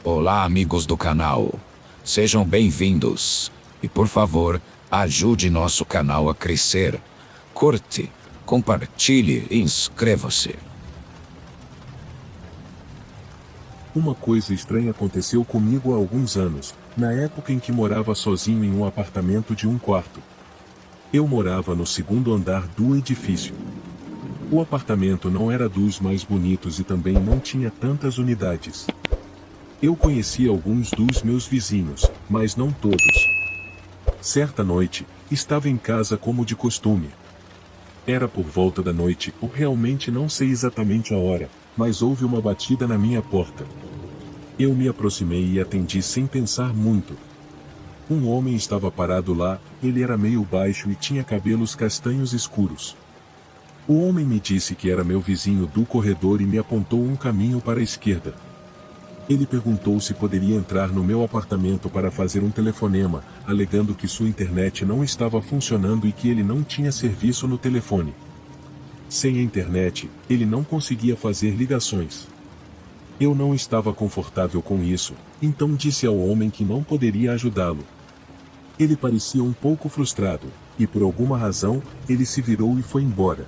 Olá, amigos do canal. Sejam bem-vindos. E por favor, ajude nosso canal a crescer. Curte, compartilhe e inscreva-se. Uma coisa estranha aconteceu comigo há alguns anos, na época em que morava sozinho em um apartamento de um quarto. Eu morava no segundo andar do edifício. O apartamento não era dos mais bonitos e também não tinha tantas unidades. Eu conhecia alguns dos meus vizinhos, mas não todos. Certa noite, estava em casa como de costume. Era por volta da noite, ou realmente não sei exatamente a hora, mas houve uma batida na minha porta. Eu me aproximei e atendi sem pensar muito. Um homem estava parado lá, ele era meio baixo e tinha cabelos castanhos escuros. O homem me disse que era meu vizinho do corredor e me apontou um caminho para a esquerda. Ele perguntou se poderia entrar no meu apartamento para fazer um telefonema, alegando que sua internet não estava funcionando e que ele não tinha serviço no telefone. Sem a internet, ele não conseguia fazer ligações. Eu não estava confortável com isso, então disse ao homem que não poderia ajudá-lo. Ele parecia um pouco frustrado, e por alguma razão, ele se virou e foi embora.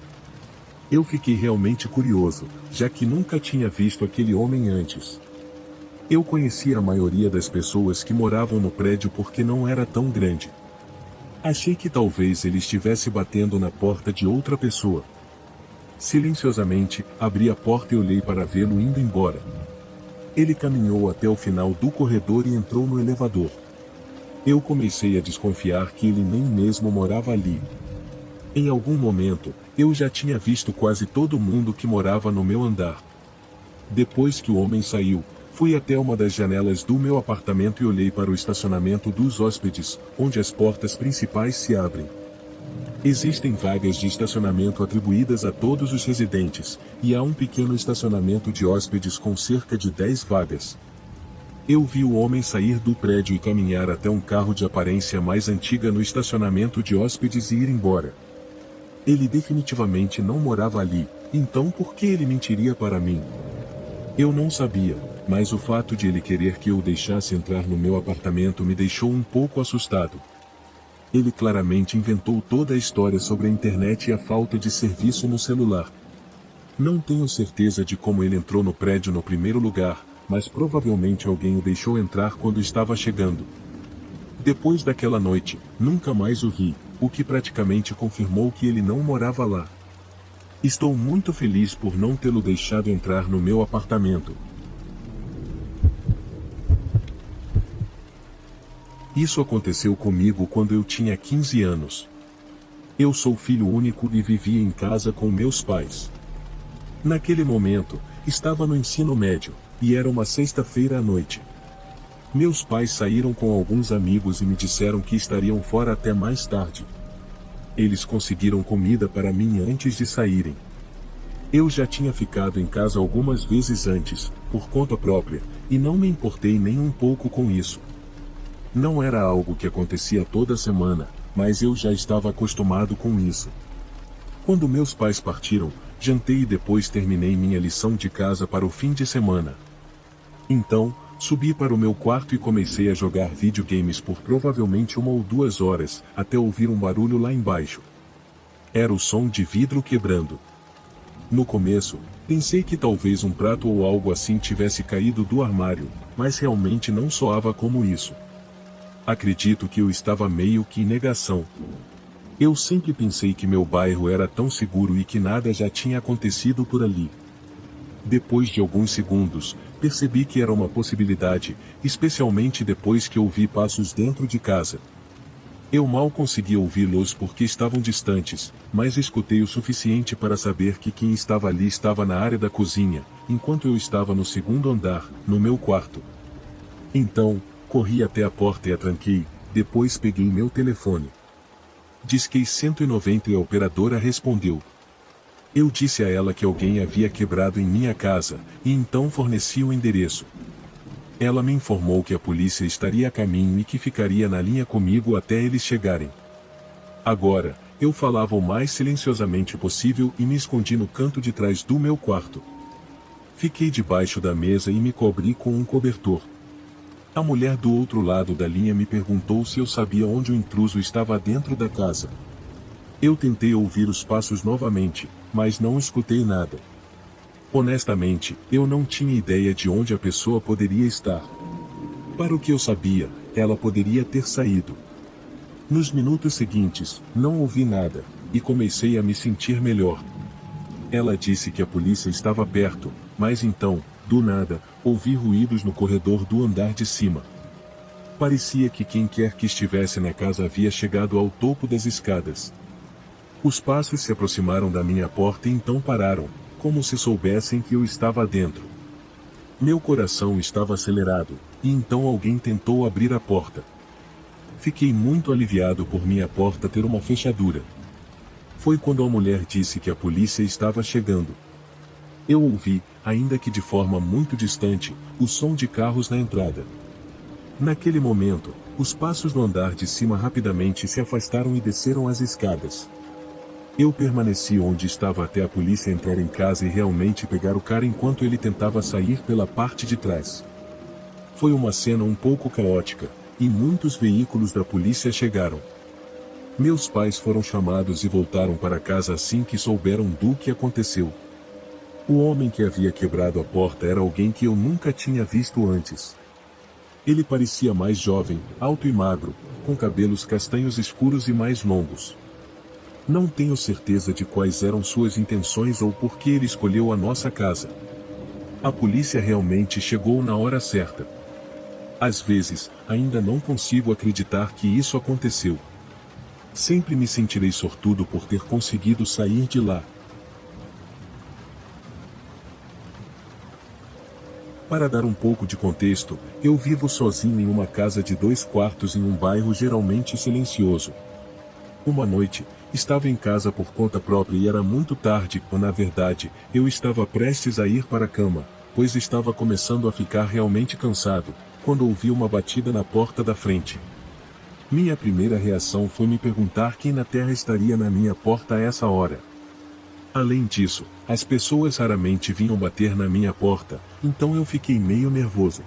Eu fiquei realmente curioso, já que nunca tinha visto aquele homem antes. Eu conhecia a maioria das pessoas que moravam no prédio porque não era tão grande. Achei que talvez ele estivesse batendo na porta de outra pessoa. Silenciosamente, abri a porta e olhei para vê-lo indo embora. Ele caminhou até o final do corredor e entrou no elevador. Eu comecei a desconfiar que ele nem mesmo morava ali. Em algum momento, eu já tinha visto quase todo mundo que morava no meu andar. Depois que o homem saiu, fui até uma das janelas do meu apartamento e olhei para o estacionamento dos hóspedes, onde as portas principais se abrem. Existem vagas de estacionamento atribuídas a todos os residentes, e há um pequeno estacionamento de hóspedes com cerca de 10 vagas. Eu vi o homem sair do prédio e caminhar até um carro de aparência mais antiga no estacionamento de hóspedes e ir embora. Ele definitivamente não morava ali, então por que ele mentiria para mim? Eu não sabia, mas o fato de ele querer que eu o deixasse entrar no meu apartamento me deixou um pouco assustado. Ele claramente inventou toda a história sobre a internet e a falta de serviço no celular. Não tenho certeza de como ele entrou no prédio no primeiro lugar, mas provavelmente alguém o deixou entrar quando estava chegando. Depois daquela noite, nunca mais o vi, o que praticamente confirmou que ele não morava lá. Estou muito feliz por não tê-lo deixado entrar no meu apartamento. Isso aconteceu comigo quando eu tinha 15 anos. Eu sou filho único e vivia em casa com meus pais. Naquele momento, estava no ensino médio, e era uma sexta-feira à noite. Meus pais saíram com alguns amigos e me disseram que estariam fora até mais tarde. Eles conseguiram comida para mim antes de saírem. Eu já tinha ficado em casa algumas vezes antes, por conta própria, e não me importei nem um pouco com isso. Não era algo que acontecia toda semana, mas eu já estava acostumado com isso. Quando meus pais partiram, jantei e depois terminei minha lição de casa para o fim de semana. Então, subi para o meu quarto e comecei a jogar videogames por provavelmente 1 ou 2 horas, até ouvir um barulho lá embaixo. Era o som de vidro quebrando. No começo, pensei que talvez um prato ou algo assim tivesse caído do armário, mas realmente não soava como isso. Acredito que eu estava meio que em negação. Eu sempre pensei que meu bairro era tão seguro e que nada já tinha acontecido por ali. Depois de alguns segundos, percebi que era uma possibilidade, especialmente depois que ouvi passos dentro de casa. Eu mal conseguia ouvi-los porque estavam distantes, mas escutei o suficiente para saber que quem estava ali estava na área da cozinha, enquanto eu estava no segundo andar, no meu quarto. Então, corri até a porta e a tranquei, depois peguei meu telefone. Disquei 190 e a operadora respondeu. Eu disse a ela que alguém havia quebrado em minha casa, e então forneci o endereço. Ela me informou que a polícia estaria a caminho e que ficaria na linha comigo até eles chegarem. Agora, eu falava o mais silenciosamente possível e me escondi no canto de trás do meu quarto. Fiquei debaixo da mesa e me cobri com um cobertor. A mulher do outro lado da linha me perguntou se eu sabia onde o intruso estava dentro da casa. Eu tentei ouvir os passos novamente, mas não escutei nada. Honestamente, eu não tinha ideia de onde a pessoa poderia estar. Para o que eu sabia, ela poderia ter saído. Nos minutos seguintes, não ouvi nada, e comecei a me sentir melhor. Ela disse que a polícia estava perto, mas então, do nada, ouvi ruídos no corredor do andar de cima. Parecia que quem quer que estivesse na casa havia chegado ao topo das escadas. Os passos se aproximaram da minha porta e então pararam, como se soubessem que eu estava dentro. Meu coração estava acelerado, e então alguém tentou abrir a porta. Fiquei muito aliviado por minha porta ter uma fechadura. Foi quando a mulher disse que a polícia estava chegando. Eu ouvi, ainda que de forma muito distante, o som de carros na entrada. Naquele momento, os passos no andar de cima rapidamente se afastaram e desceram as escadas. Eu permaneci onde estava até a polícia entrar em casa e realmente pegar o cara enquanto ele tentava sair pela parte de trás. Foi uma cena um pouco caótica, e muitos veículos da polícia chegaram. Meus pais foram chamados e voltaram para casa assim que souberam do que aconteceu. O homem que havia quebrado a porta era alguém que eu nunca tinha visto antes. Ele parecia mais jovem, alto e magro, com cabelos castanhos escuros e mais longos. Não tenho certeza de quais eram suas intenções ou por que ele escolheu a nossa casa. A polícia realmente chegou na hora certa. Às vezes, ainda não consigo acreditar que isso aconteceu. Sempre me sentirei sortudo por ter conseguido sair de lá. Para dar um pouco de contexto, eu vivo sozinho em uma casa de 2 quartos em um bairro geralmente silencioso. Uma noite, estava em casa por conta própria e era muito tarde, ou na verdade, eu estava prestes a ir para a cama, pois estava começando a ficar realmente cansado, quando ouvi uma batida na porta da frente. Minha primeira reação foi me perguntar quem na terra estaria na minha porta a essa hora. Além disso, as pessoas raramente vinham bater na minha porta, então eu fiquei meio nervoso.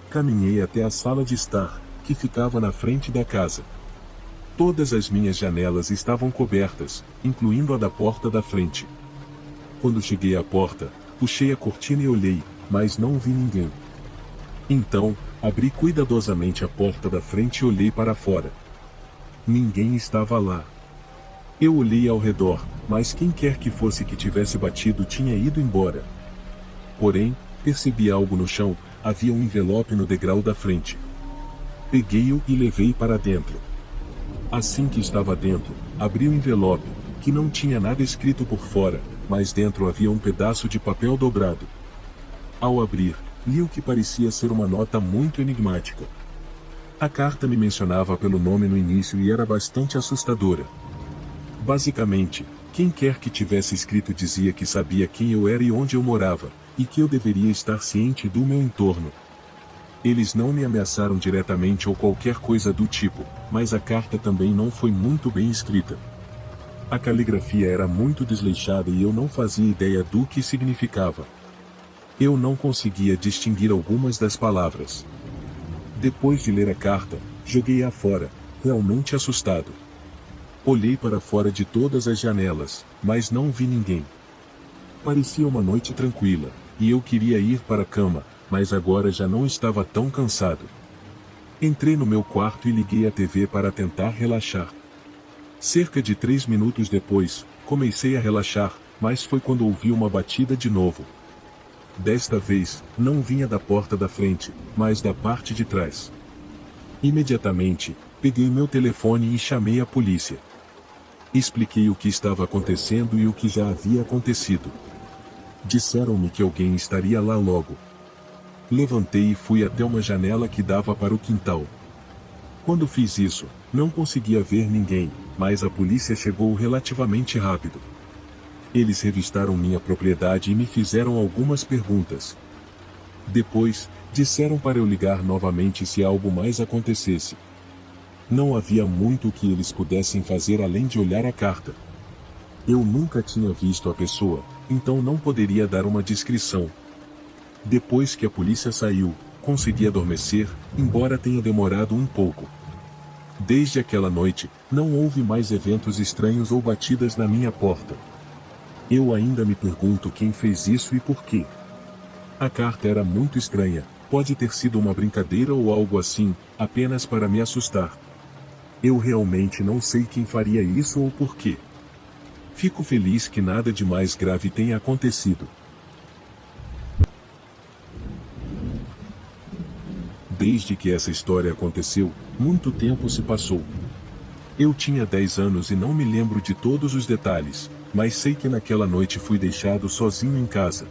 Caminhei até a sala de estar, que ficava na frente da casa. Todas as minhas janelas estavam cobertas, incluindo a da porta da frente. Quando cheguei à porta, puxei a cortina e olhei, mas não vi ninguém. Então, abri cuidadosamente a porta da frente e olhei para fora. Ninguém estava lá. Eu olhei ao redor, mas quem quer que fosse que tivesse batido tinha ido embora. Porém, percebi algo no chão, havia um envelope no degrau da frente. Peguei-o e levei para dentro. Assim que estava dentro, abri o envelope, que não tinha nada escrito por fora, mas dentro havia um pedaço de papel dobrado. Ao abrir, li o que parecia ser uma nota muito enigmática. A carta me mencionava pelo nome no início e era bastante assustadora. Basicamente, quem quer que tivesse escrito dizia que sabia quem eu era e onde eu morava, e que eu deveria estar ciente do meu entorno. Eles não me ameaçaram diretamente ou qualquer coisa do tipo, mas a carta também não foi muito bem escrita. A caligrafia era muito desleixada e eu não fazia ideia do que significava. Eu não conseguia distinguir algumas das palavras. Depois de ler a carta, joguei-a fora, realmente assustado. Olhei para fora de todas as janelas, mas não vi ninguém. Parecia uma noite tranquila, e eu queria ir para a cama, mas agora já não estava tão cansado. Entrei no meu quarto e liguei a TV para tentar relaxar. Cerca de 3 minutos depois, comecei a relaxar, mas foi quando ouvi uma batida de novo. Desta vez, não vinha da porta da frente, mas da parte de trás. Imediatamente, peguei meu telefone e chamei a polícia. Expliquei o que estava acontecendo e o que já havia acontecido. Disseram-me que alguém estaria lá logo. Levantei e fui até uma janela que dava para o quintal. Quando fiz isso, não conseguia ver ninguém, mas a polícia chegou relativamente rápido. Eles revistaram minha propriedade e me fizeram algumas perguntas. Depois, disseram para eu ligar novamente se algo mais acontecesse. Não havia muito o que eles pudessem fazer além de olhar a carta. Eu nunca tinha visto a pessoa, então não poderia dar uma descrição. Depois que a polícia saiu, consegui adormecer, embora tenha demorado um pouco. Desde aquela noite, não houve mais eventos estranhos ou batidas na minha porta. Eu ainda me pergunto quem fez isso e por quê. A carta era muito estranha, pode ter sido uma brincadeira ou algo assim, apenas para me assustar. Eu realmente não sei quem faria isso ou por quê. Fico feliz que nada de mais grave tenha acontecido. Desde que essa história aconteceu, muito tempo se passou. Eu tinha 10 anos e não me lembro de todos os detalhes, mas sei que naquela noite fui deixado sozinho em casa.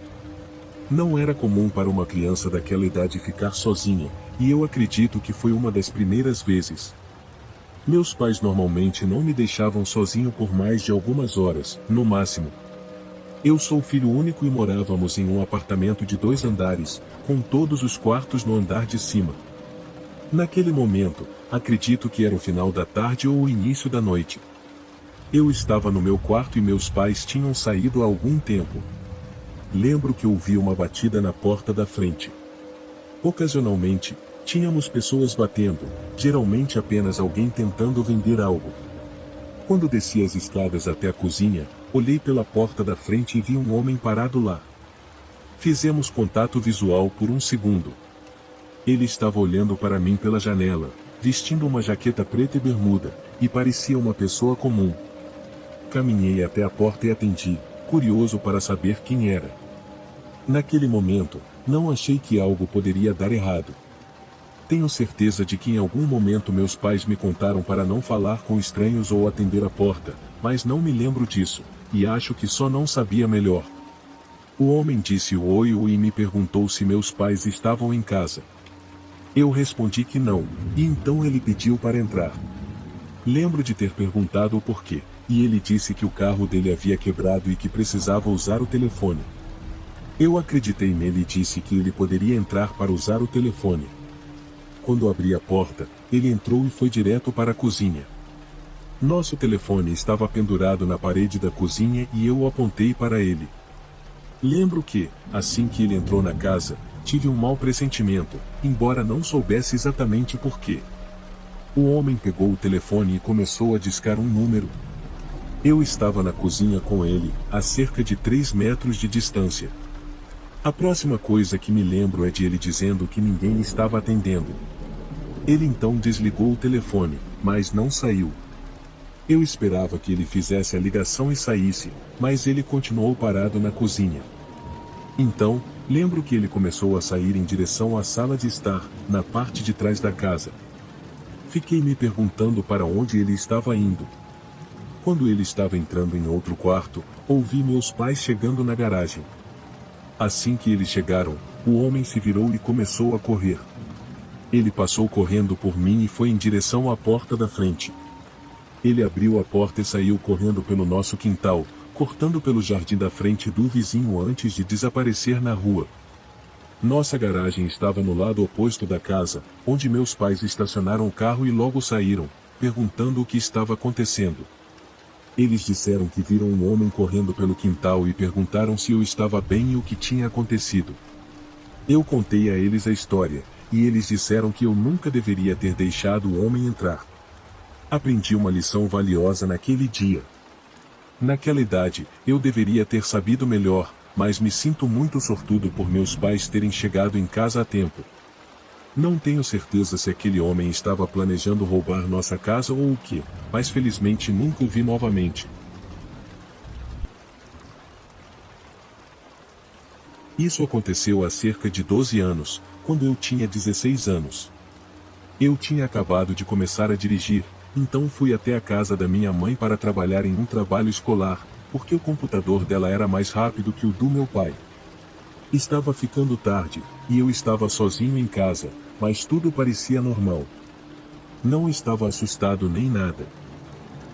Não era comum para uma criança daquela idade ficar sozinha, e eu acredito que foi uma das primeiras vezes. Meus pais normalmente não me deixavam sozinho por mais de algumas horas, no máximo. Eu sou filho único e morávamos em um apartamento de 2 andares, com todos os quartos no andar de cima. Naquele momento, acredito que era o final da tarde ou o início da noite. Eu estava no meu quarto e meus pais tinham saído há algum tempo. Lembro que ouvi uma batida na porta da frente. Ocasionalmente, tínhamos pessoas batendo, geralmente apenas alguém tentando vender algo. Quando desci as escadas até a cozinha, olhei pela porta da frente e vi um homem parado lá. Fizemos contato visual por um segundo. Ele estava olhando para mim pela janela, vestindo uma jaqueta preta e bermuda, e parecia uma pessoa comum. Caminhei até a porta e atendi, curioso para saber quem era. Naquele momento, não achei que algo poderia dar errado. Tenho certeza de que em algum momento meus pais me contaram para não falar com estranhos ou atender a porta, mas não me lembro disso, e acho que só não sabia melhor. O homem disse oi e me perguntou se meus pais estavam em casa. Eu respondi que não, e então ele pediu para entrar. Lembro de ter perguntado o porquê, e ele disse que o carro dele havia quebrado e que precisava usar o telefone. Eu acreditei nele e disse que ele poderia entrar para usar o telefone. Quando abri a porta, ele entrou e foi direto para a cozinha. Nosso telefone estava pendurado na parede da cozinha e eu o apontei para ele. Lembro que, assim que ele entrou na casa, tive um mau pressentimento, embora não soubesse exatamente por quê. O homem pegou o telefone e começou a discar um número. Eu estava na cozinha com ele, a cerca de 3 metros de distância. A próxima coisa que me lembro é de ele dizendo que ninguém estava atendendo. Ele então desligou o telefone, mas não saiu. Eu esperava que ele fizesse a ligação e saísse, mas ele continuou parado na cozinha. Então, lembro que ele começou a sair em direção à sala de estar, na parte de trás da casa. Fiquei me perguntando para onde ele estava indo. Quando ele estava entrando em outro quarto, ouvi meus pais chegando na garagem. Assim que eles chegaram, o homem se virou e começou a correr. Ele passou correndo por mim e foi em direção à porta da frente. Ele abriu a porta e saiu correndo pelo nosso quintal, cortando pelo jardim da frente do vizinho antes de desaparecer na rua. Nossa garagem estava no lado oposto da casa, onde meus pais estacionaram o carro e logo saíram, perguntando o que estava acontecendo. Eles disseram que viram um homem correndo pelo quintal e perguntaram se eu estava bem e o que tinha acontecido. Eu contei a eles a história, e eles disseram que eu nunca deveria ter deixado o homem entrar. Aprendi uma lição valiosa naquele dia. Naquela idade, eu deveria ter sabido melhor, mas me sinto muito sortudo por meus pais terem chegado em casa a tempo. Não tenho certeza se aquele homem estava planejando roubar nossa casa ou o que, mas felizmente nunca o vi novamente. Isso aconteceu há cerca de 12 anos, quando eu tinha 16 anos. Eu tinha acabado de começar a dirigir, então fui até a casa da minha mãe para trabalhar em um trabalho escolar, porque o computador dela era mais rápido que o do meu pai. Estava ficando tarde, e eu estava sozinho em casa, mas tudo parecia normal. Não estava assustado nem nada.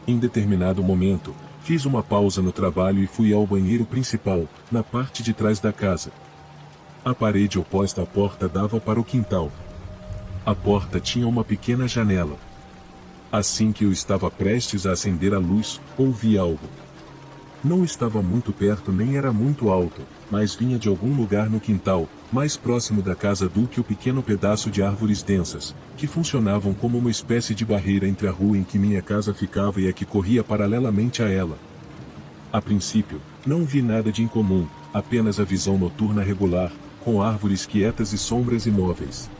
Em determinado momento, fiz uma pausa no trabalho e fui ao banheiro principal, na parte de trás da casa. A parede oposta à porta dava para o quintal. A porta tinha uma pequena janela. Assim que eu estava prestes a acender a luz, ouvi algo. Não estava muito perto nem era muito alto, mas vinha de algum lugar no quintal, mais próximo da casa do que o pequeno pedaço de árvores densas, que funcionavam como uma espécie de barreira entre a rua em que minha casa ficava e a que corria paralelamente a ela. A princípio, não vi nada de incomum, apenas a visão noturna regular, com árvores quietas e sombras imóveis.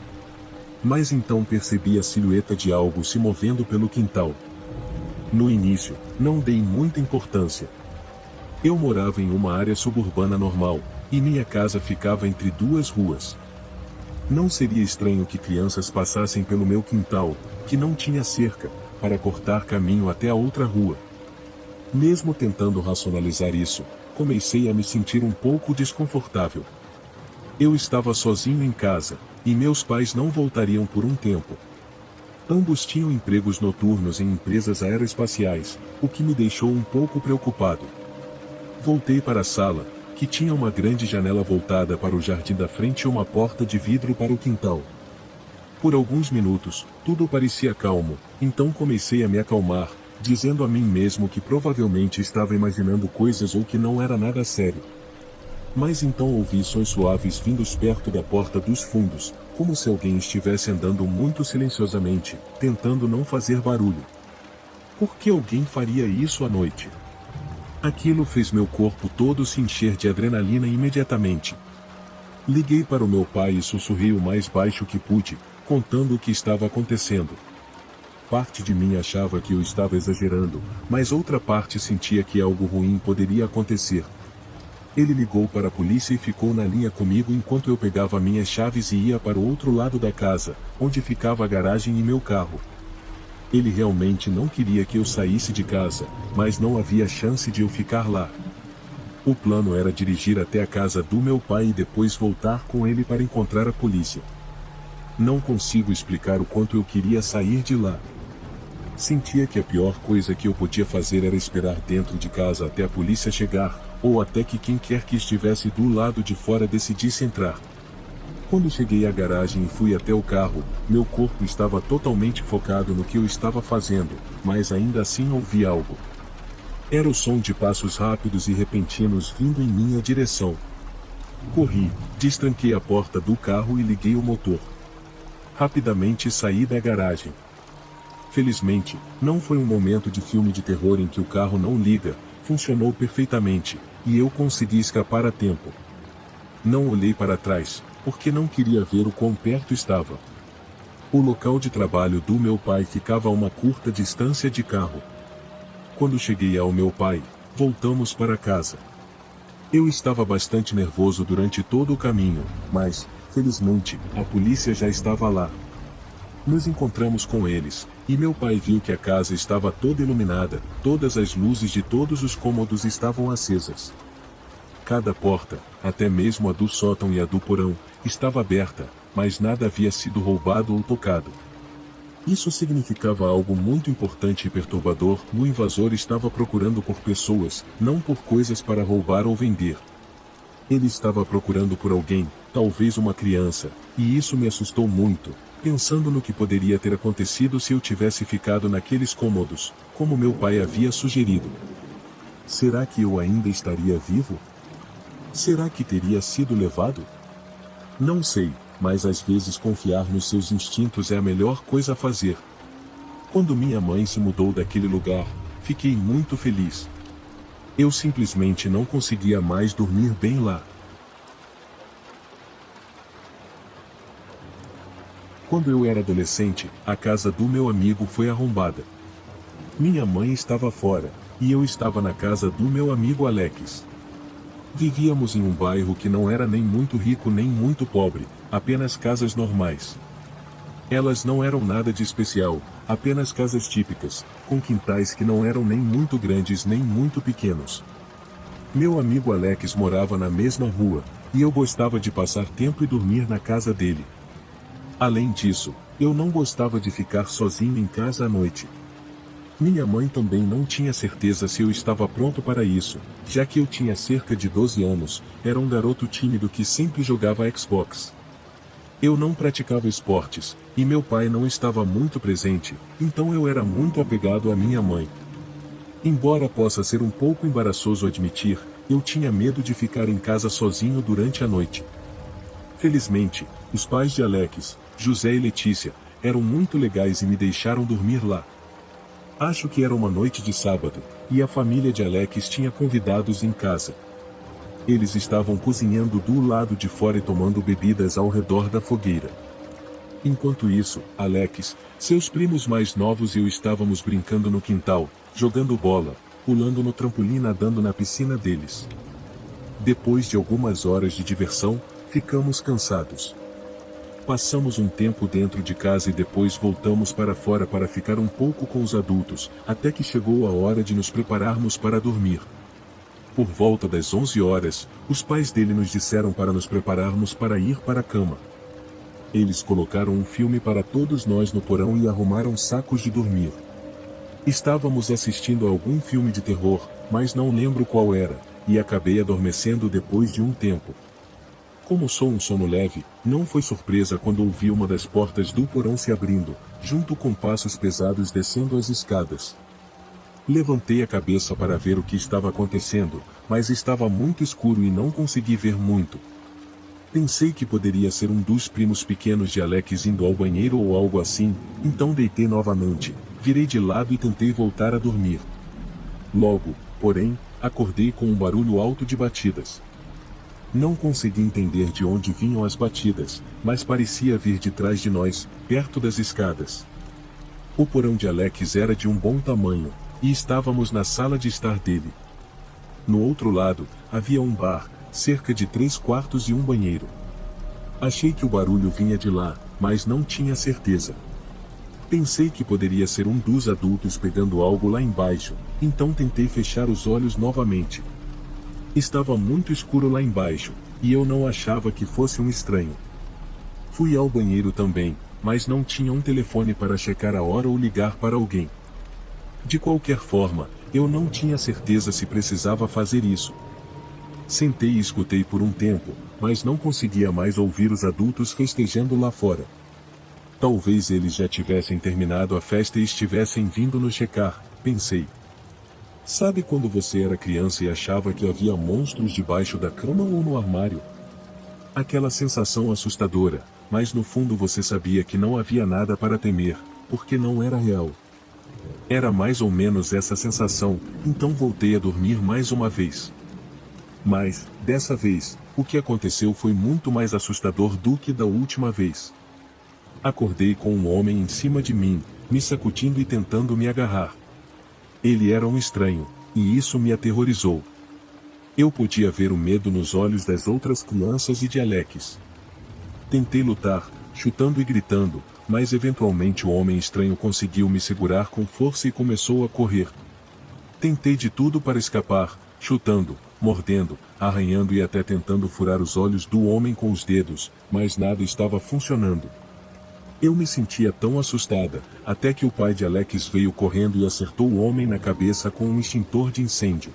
Mas então percebi a silhueta de algo se movendo pelo quintal. No início, não dei muita importância. Eu morava em uma área suburbana normal, e minha casa ficava entre duas ruas. Não seria estranho que crianças passassem pelo meu quintal, que não tinha cerca, para cortar caminho até a outra rua. Mesmo tentando racionalizar isso, comecei a me sentir um pouco desconfortável. Eu estava sozinho em casa, e meus pais não voltariam por um tempo. Ambos tinham empregos noturnos em empresas aeroespaciais, o que me deixou um pouco preocupado. Voltei para a sala, que tinha uma grande janela voltada para o jardim da frente e uma porta de vidro para o quintal. Por alguns minutos, tudo parecia calmo, então comecei a me acalmar, dizendo a mim mesmo que provavelmente estava imaginando coisas ou que não era nada sério. Mas então ouvi sons suaves vindos perto da porta dos fundos, como se alguém estivesse andando muito silenciosamente, tentando não fazer barulho. Por que alguém faria isso à noite? Aquilo fez meu corpo todo se encher de adrenalina imediatamente. Liguei para o meu pai e sussurrei o mais baixo que pude, contando o que estava acontecendo. Parte de mim achava que eu estava exagerando, mas outra parte sentia que algo ruim poderia acontecer. Ele ligou para a polícia e ficou na linha comigo enquanto eu pegava minhas chaves e ia para o outro lado da casa, onde ficava a garagem e meu carro. Ele realmente não queria que eu saísse de casa, mas não havia chance de eu ficar lá. O plano era dirigir até a casa do meu pai e depois voltar com ele para encontrar a polícia. Não consigo explicar o quanto eu queria sair de lá. Sentia que a pior coisa que eu podia fazer era esperar dentro de casa até a polícia chegar, ou até que quem quer que estivesse do lado de fora decidisse entrar. Quando cheguei à garagem e fui até o carro, meu corpo estava totalmente focado no que eu estava fazendo, mas ainda assim ouvi algo. Era o som de passos rápidos e repentinos vindo em minha direção. Corri, destranquei a porta do carro e liguei o motor. Rapidamente saí da garagem. Felizmente, não foi um momento de filme de terror em que o carro não liga, funcionou perfeitamente, e eu consegui escapar a tempo. Não olhei para trás, porque não queria ver o quão perto estava. O local de trabalho do meu pai ficava a uma curta distância de carro. Quando cheguei ao meu pai, voltamos para casa. Eu estava bastante nervoso durante todo o caminho, mas, felizmente, a polícia já estava lá. Nos encontramos com eles, e meu pai viu que a casa estava toda iluminada, todas as luzes de todos os cômodos estavam acesas. Cada porta, até mesmo a do sótão e a do porão, estava aberta, mas nada havia sido roubado ou tocado. Isso significava algo muito importante e perturbador: o invasor estava procurando por pessoas, não por coisas para roubar ou vender. Ele estava procurando por alguém, talvez uma criança, e isso me assustou muito, pensando no que poderia ter acontecido se eu tivesse ficado naqueles cômodos, como meu pai havia sugerido. Será que eu ainda estaria vivo? Será que teria sido levado? Não sei, mas às vezes confiar nos seus instintos é a melhor coisa a fazer. Quando minha mãe se mudou daquele lugar, fiquei muito feliz. Eu simplesmente não conseguia mais dormir bem lá. Quando eu era adolescente, a casa do meu amigo foi arrombada. Minha mãe estava fora, e eu estava na casa do meu amigo Alex. Vivíamos em um bairro que não era nem muito rico nem muito pobre, apenas casas normais. Elas não eram nada de especial, apenas casas típicas, com quintais que não eram nem muito grandes nem muito pequenos. Meu amigo Alex morava na mesma rua, e eu gostava de passar tempo e dormir na casa dele. Além disso, eu não gostava de ficar sozinho em casa à noite. Minha mãe também não tinha certeza se eu estava pronto para isso, já que eu tinha cerca de 12 anos, era um garoto tímido que sempre jogava Xbox. Eu não praticava esportes, e meu pai não estava muito presente, então eu era muito apegado à minha mãe. Embora possa ser um pouco embaraçoso admitir, eu tinha medo de ficar em casa sozinho durante a noite. Felizmente, os pais de Alex, José e Letícia, eram muito legais e me deixaram dormir lá. Acho que era uma noite de sábado, e a família de Alex tinha convidados em casa. Eles estavam cozinhando do lado de fora e tomando bebidas ao redor da fogueira. Enquanto isso, Alex, seus primos mais novos e eu estávamos brincando no quintal, jogando bola, pulando no trampolim e nadando na piscina deles. Depois de algumas horas de diversão, ficamos cansados. Passamos um tempo dentro de casa e depois voltamos para fora para ficar um pouco com os adultos, até que chegou a hora de nos prepararmos para dormir. Por volta das 11 horas, os pais dele nos disseram para nos prepararmos para ir para a cama. Eles colocaram um filme para todos nós no porão e arrumaram sacos de dormir. Estávamos assistindo a algum filme de terror, mas não lembro qual era, e acabei adormecendo depois de um tempo. Como sou um sono leve, não foi surpresa quando ouvi uma das portas do porão se abrindo, junto com passos pesados descendo as escadas. Levantei a cabeça para ver o que estava acontecendo, mas estava muito escuro e não consegui ver muito. Pensei que poderia ser um dos primos pequenos de Alex indo ao banheiro ou algo assim, então deitei novamente, virei de lado e tentei voltar a dormir. Logo, porém, acordei com um barulho alto de batidas. Não consegui entender de onde vinham as batidas, mas parecia vir de trás de nós, perto das escadas. O porão de Alex era de um bom tamanho, e estávamos na sala de estar dele. No outro lado, havia um bar, cerca de 3 quartos e um banheiro. Achei que o barulho vinha de lá, mas não tinha certeza. Pensei que poderia ser um dos adultos pegando algo lá embaixo, então tentei fechar os olhos novamente. Estava muito escuro lá embaixo, e eu não achava que fosse um estranho. Fui ao banheiro também, mas não tinha um telefone para checar a hora ou ligar para alguém. De qualquer forma, eu não tinha certeza se precisava fazer isso. Sentei e escutei por um tempo, mas não conseguia mais ouvir os adultos festejando lá fora. Talvez eles já tivessem terminado a festa e estivessem vindo nos checar, pensei. Sabe quando você era criança e achava que havia monstros debaixo da cama ou no armário? Aquela sensação assustadora, mas no fundo você sabia que não havia nada para temer, porque não era real. Era mais ou menos essa sensação, então voltei a dormir mais uma vez. Mas, dessa vez, o que aconteceu foi muito mais assustador do que da última vez. Acordei com um homem em cima de mim, me sacudindo e tentando me agarrar. Ele era um estranho, e isso me aterrorizou. Eu podia ver o medo nos olhos das outras crianças e de Alex. Tentei lutar, chutando e gritando, mas eventualmente o homem estranho conseguiu me segurar com força e começou a correr. Tentei de tudo para escapar, chutando, mordendo, arranhando e até tentando furar os olhos do homem com os dedos, mas nada estava funcionando. Eu me sentia tão assustada, até que o pai de Alex veio correndo e acertou o homem na cabeça com um extintor de incêndio.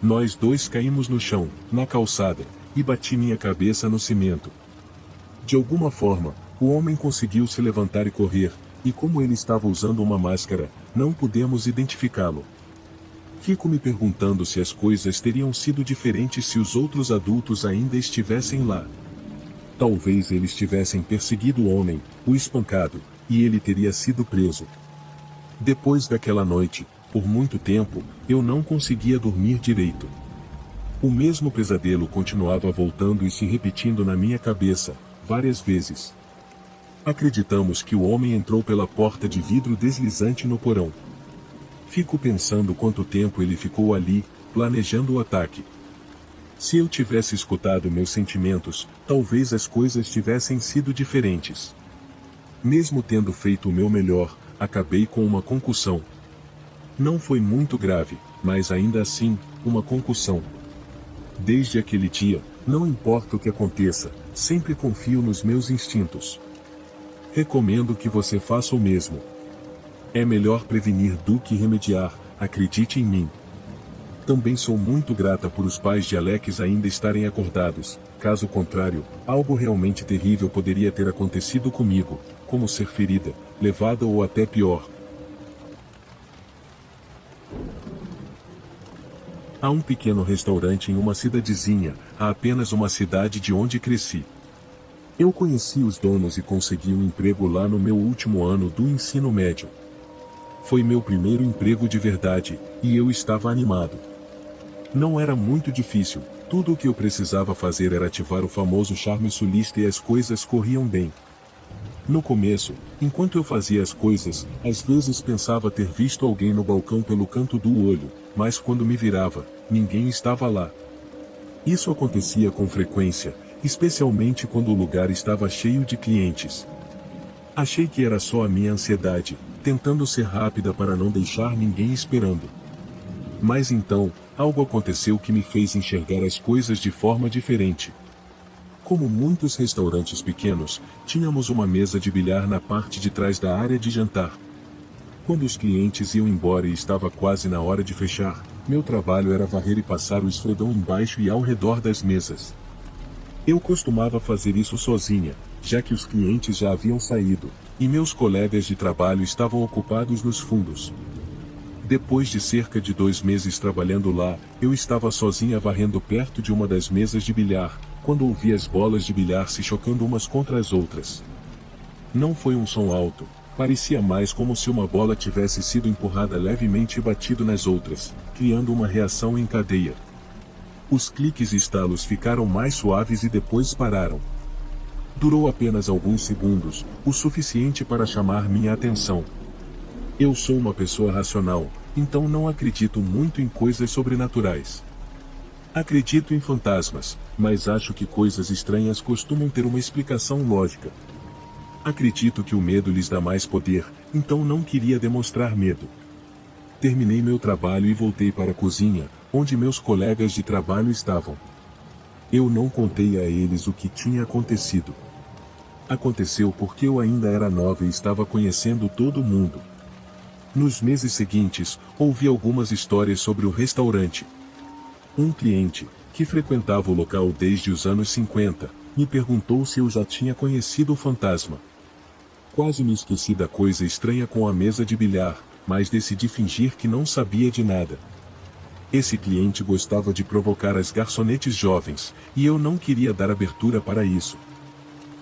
Nós dois caímos no chão, na calçada, e bati minha cabeça no cimento. De alguma forma, o homem conseguiu se levantar e correr, e como ele estava usando uma máscara, não pudemos identificá-lo. Fico me perguntando se as coisas teriam sido diferentes se os outros adultos ainda estivessem lá. Talvez eles tivessem perseguido o homem, o espancado, e ele teria sido preso. Depois daquela noite, por muito tempo, eu não conseguia dormir direito. O mesmo pesadelo continuava voltando e se repetindo na minha cabeça, várias vezes. Acreditamos que o homem entrou pela porta de vidro deslizante no porão. Fico pensando quanto tempo ele ficou ali, planejando o ataque. Se eu tivesse escutado meus sentimentos, talvez as coisas tivessem sido diferentes. Mesmo tendo feito o meu melhor, acabei com uma concussão. Não foi muito grave, mas ainda assim, uma concussão. Desde aquele dia, não importa o que aconteça, sempre confio nos meus instintos. Recomendo que você faça o mesmo. É melhor prevenir do que remediar, acredite em mim. Também sou muito grata por os pais de Alex ainda estarem acordados, caso contrário, algo realmente terrível poderia ter acontecido comigo, como ser ferida, levada ou até pior. Há um pequeno restaurante em uma cidadezinha, há apenas uma cidade de onde cresci. Eu conheci os donos e consegui um emprego lá no meu último ano do ensino médio. Foi meu primeiro emprego de verdade, e eu estava animado. Não era muito difícil, tudo o que eu precisava fazer era ativar o famoso charme sulista e as coisas corriam bem. No começo, enquanto eu fazia as coisas, às vezes pensava ter visto alguém no balcão pelo canto do olho, mas quando me virava, ninguém estava lá. Isso acontecia com frequência, especialmente quando o lugar estava cheio de clientes. Achei que era só a minha ansiedade, tentando ser rápida para não deixar ninguém esperando. Mas então, algo aconteceu que me fez enxergar as coisas de forma diferente. Como muitos restaurantes pequenos, tínhamos uma mesa de bilhar na parte de trás da área de jantar. Quando os clientes iam embora e estava quase na hora de fechar, meu trabalho era varrer e passar o esfregão embaixo e ao redor das mesas. Eu costumava fazer isso sozinha, já que os clientes já haviam saído, e meus colegas de trabalho estavam ocupados nos fundos. Depois de cerca de 2 meses trabalhando lá, eu estava sozinha varrendo perto de uma das mesas de bilhar, quando ouvi as bolas de bilhar se chocando umas contra as outras. Não foi um som alto, parecia mais como se uma bola tivesse sido empurrada levemente e batido nas outras, criando uma reação em cadeia. Os cliques e estalos ficaram mais suaves e depois pararam. Durou apenas alguns segundos, o suficiente para chamar minha atenção. Eu sou uma pessoa racional, então não acredito muito em coisas sobrenaturais. Acredito em fantasmas, mas acho que coisas estranhas costumam ter uma explicação lógica. Acredito que o medo lhes dá mais poder, então não queria demonstrar medo. Terminei meu trabalho e voltei para a cozinha, onde meus colegas de trabalho estavam. Eu não contei a eles o que tinha acontecido. Aconteceu porque eu ainda era nova e estava conhecendo todo mundo. Nos meses seguintes, ouvi algumas histórias sobre o restaurante. Um cliente, que frequentava o local desde os anos 50, me perguntou se eu já tinha conhecido o fantasma. Quase me esqueci da coisa estranha com a mesa de bilhar, mas decidi fingir que não sabia de nada. Esse cliente gostava de provocar as garçonetes jovens, e eu não queria dar abertura para isso.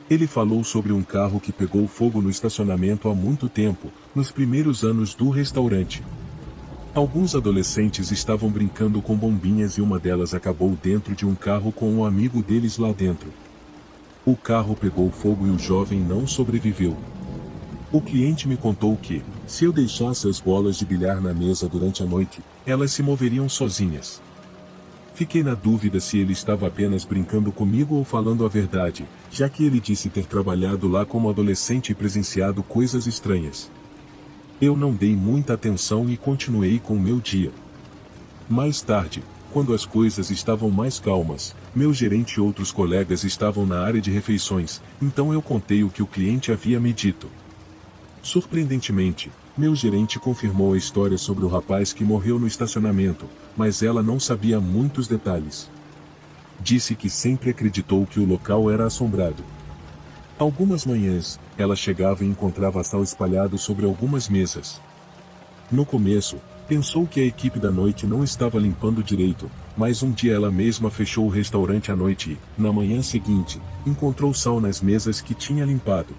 Ele falou sobre um carro que pegou fogo no estacionamento há muito tempo, nos primeiros anos do restaurante. Alguns adolescentes estavam brincando com bombinhas e uma delas acabou dentro de um carro com um amigo deles lá dentro. O carro pegou fogo e o jovem não sobreviveu. O cliente me contou que, se eu deixasse as bolas de bilhar na mesa durante a noite, elas se moveriam sozinhas. Fiquei na dúvida se ele estava apenas brincando comigo ou falando a verdade, já que ele disse ter trabalhado lá como adolescente e presenciado coisas estranhas. Eu não dei muita atenção e continuei com o meu dia. Mais tarde, quando as coisas estavam mais calmas, meu gerente e outros colegas estavam na área de refeições, então eu contei o que o cliente havia me dito. Surpreendentemente, meu gerente confirmou a história sobre o rapaz que morreu no estacionamento, mas ela não sabia muitos detalhes. Disse que sempre acreditou que o local era assombrado. Algumas manhãs, ela chegava e encontrava sal espalhado sobre algumas mesas. No começo, pensou que a equipe da noite não estava limpando direito, mas um dia ela mesma fechou o restaurante à noite e, na manhã seguinte, encontrou sal nas mesas que tinha limpado.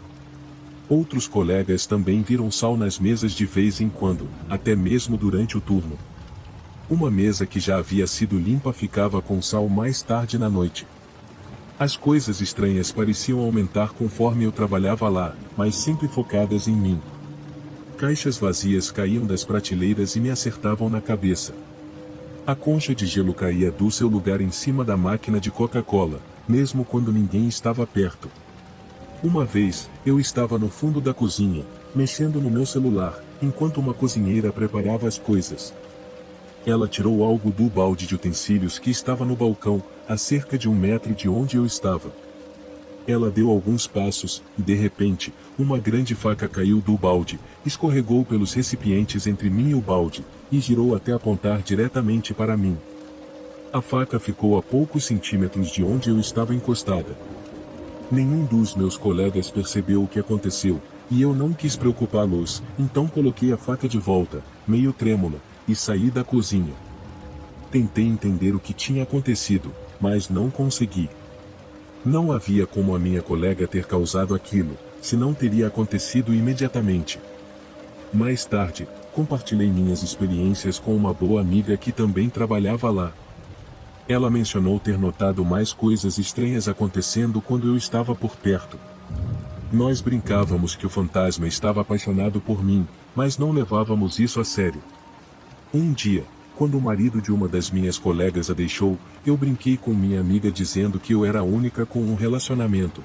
Outros colegas também viram sal nas mesas de vez em quando, até mesmo durante o turno. Uma mesa que já havia sido limpa ficava com sal mais tarde na noite. As coisas estranhas pareciam aumentar conforme eu trabalhava lá, mas sempre focadas em mim. Caixas vazias caíam das prateleiras e me acertavam na cabeça. A concha de gelo caía do seu lugar em cima da máquina de Coca-Cola, mesmo quando ninguém estava perto. Uma vez, eu estava no fundo da cozinha, mexendo no meu celular, enquanto uma cozinheira preparava as coisas. Ela tirou algo do balde de utensílios que estava no balcão, a cerca de 1 metro de onde eu estava. Ela deu alguns passos, e de repente, uma grande faca caiu do balde, escorregou pelos recipientes entre mim e o balde, e girou até apontar diretamente para mim. A faca ficou a poucos centímetros de onde eu estava encostada. Nenhum dos meus colegas percebeu o que aconteceu, e eu não quis preocupá-los, então coloquei a faca de volta, meio trêmula, e saí da cozinha. Tentei entender o que tinha acontecido, mas não consegui. Não havia como a minha colega ter causado aquilo, senão teria acontecido imediatamente. Mais tarde, compartilhei minhas experiências com uma boa amiga que também trabalhava lá. Ela mencionou ter notado mais coisas estranhas acontecendo quando eu estava por perto. Nós brincávamos que o fantasma estava apaixonado por mim, mas não levávamos isso a sério. Um dia, quando o marido de uma das minhas colegas a deixou, eu brinquei com minha amiga dizendo que eu era a única com um relacionamento.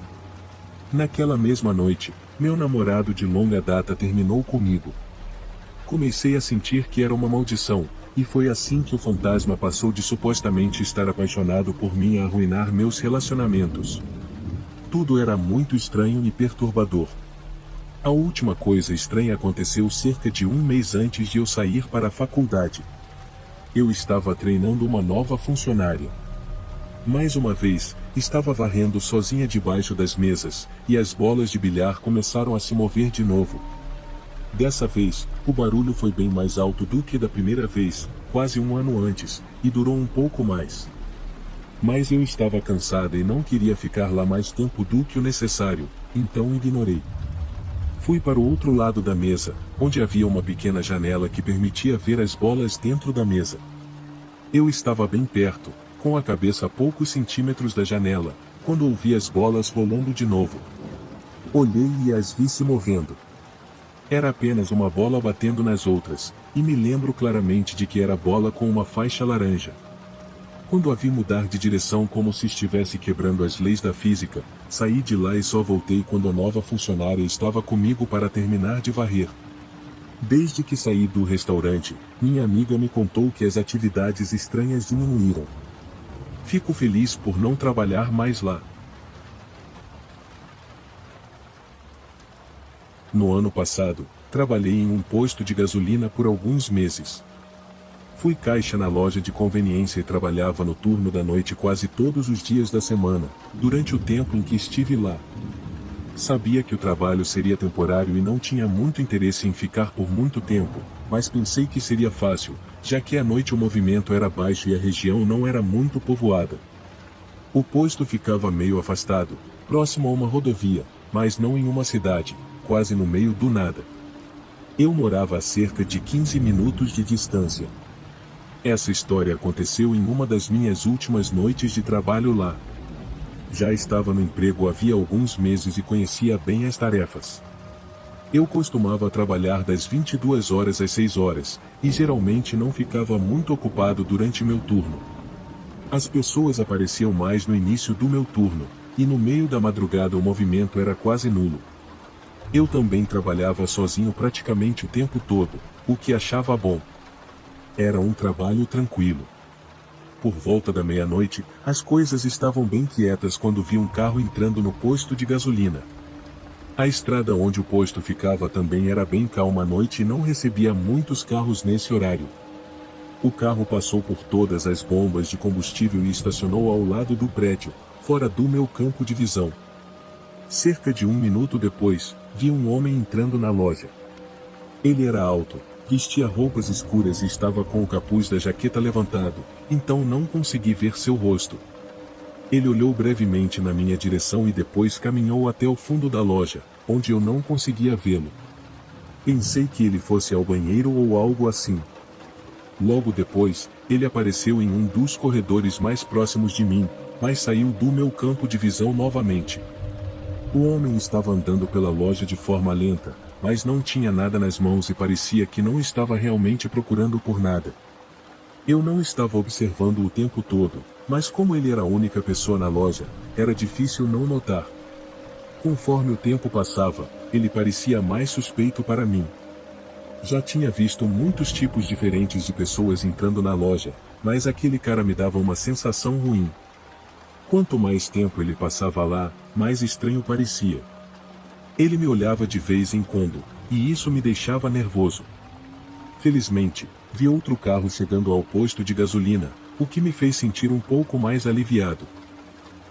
Naquela mesma noite, meu namorado de longa data terminou comigo. Comecei a sentir que era uma maldição, e foi assim que o fantasma passou de supostamente estar apaixonado por mim a arruinar meus relacionamentos. Tudo era muito estranho e perturbador. A última coisa estranha aconteceu cerca de um mês antes de eu sair para a faculdade. Eu estava treinando uma nova funcionária. Mais uma vez, estava varrendo sozinha debaixo das mesas, e as bolas de bilhar começaram a se mover de novo. Dessa vez, o barulho foi bem mais alto do que da primeira vez, quase um ano antes, e durou um pouco mais. Mas eu estava cansada e não queria ficar lá mais tempo do que o necessário, então ignorei. Fui para o outro lado da mesa, onde havia uma pequena janela que permitia ver as bolas dentro da mesa. Eu estava bem perto, com a cabeça a poucos centímetros da janela, quando ouvi as bolas rolando de novo. Olhei e as vi se movendo. Era apenas uma bola batendo nas outras, e me lembro claramente de que era bola com uma faixa laranja. Quando a vi mudar de direção como se estivesse quebrando as leis da física, saí de lá e só voltei quando a nova funcionária estava comigo para terminar de varrer. Desde que saí do restaurante, minha amiga me contou que as atividades estranhas diminuíram. Fico feliz por não trabalhar mais lá. No ano passado, trabalhei em um posto de gasolina por alguns meses. Fui caixa na loja de conveniência e trabalhava no turno da noite quase todos os dias da semana, durante o tempo em que estive lá. Sabia que o trabalho seria temporário e não tinha muito interesse em ficar por muito tempo, mas pensei que seria fácil, já que à noite o movimento era baixo e a região não era muito povoada. O posto ficava meio afastado, próximo a uma rodovia, mas não em uma cidade, quase no meio do nada. Eu morava a cerca de 15 minutos de distância. Essa história aconteceu em uma das minhas últimas noites de trabalho lá. Já estava no emprego havia alguns meses e conhecia bem as tarefas. Eu costumava trabalhar das 22 horas às 6 horas, e geralmente não ficava muito ocupado durante meu turno. As pessoas apareciam mais no início do meu turno, e no meio da madrugada o movimento era quase nulo. Eu também trabalhava sozinho praticamente o tempo todo, o que achava bom. Era um trabalho tranquilo. Por volta da meia-noite, as coisas estavam bem quietas quando vi um carro entrando no posto de gasolina. A estrada onde o posto ficava também era bem calma à noite e não recebia muitos carros nesse horário. O carro passou por todas as bombas de combustível e estacionou ao lado do prédio, fora do meu campo de visão. Cerca de um minuto depois, vi um homem entrando na loja. Ele era alto, vestia roupas escuras e estava com o capuz da jaqueta levantado, então não consegui ver seu rosto. Ele olhou brevemente na minha direção e depois caminhou até o fundo da loja, onde eu não conseguia vê-lo. Pensei que ele fosse ao banheiro ou algo assim. Logo depois, ele apareceu em um dos corredores mais próximos de mim, mas saiu do meu campo de visão novamente. O homem estava andando pela loja de forma lenta, mas não tinha nada nas mãos e parecia que não estava realmente procurando por nada. Eu não estava observando o tempo todo, mas como ele era a única pessoa na loja, era difícil não notar. Conforme o tempo passava, ele parecia mais suspeito para mim. Já tinha visto muitos tipos diferentes de pessoas entrando na loja, mas aquele cara me dava uma sensação ruim. Quanto mais tempo ele passava lá, mais estranho parecia. Ele me olhava de vez em quando, e isso me deixava nervoso. Felizmente, vi outro carro chegando ao posto de gasolina, o que me fez sentir um pouco mais aliviado.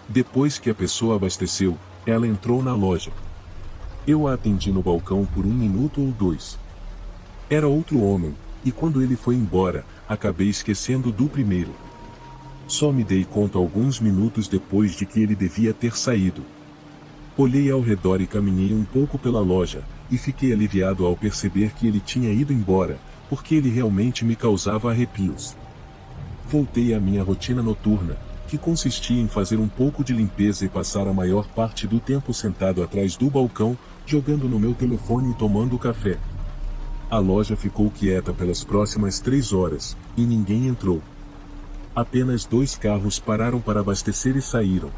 Depois que a pessoa abasteceu, ela entrou na loja. Eu a atendi no balcão por 1 minuto ou 2. Era outro homem, e quando ele foi embora, acabei esquecendo do primeiro. Só me dei conta alguns minutos depois de que ele devia ter saído. Olhei ao redor e caminhei um pouco pela loja, e fiquei aliviado ao perceber que ele tinha ido embora, porque ele realmente me causava arrepios. Voltei à minha rotina noturna, que consistia em fazer um pouco de limpeza e passar a maior parte do tempo sentado atrás do balcão, jogando no meu telefone e tomando café. A loja ficou quieta pelas próximas 3 horas, e ninguém entrou. Apenas 2 carros pararam para abastecer e saíram.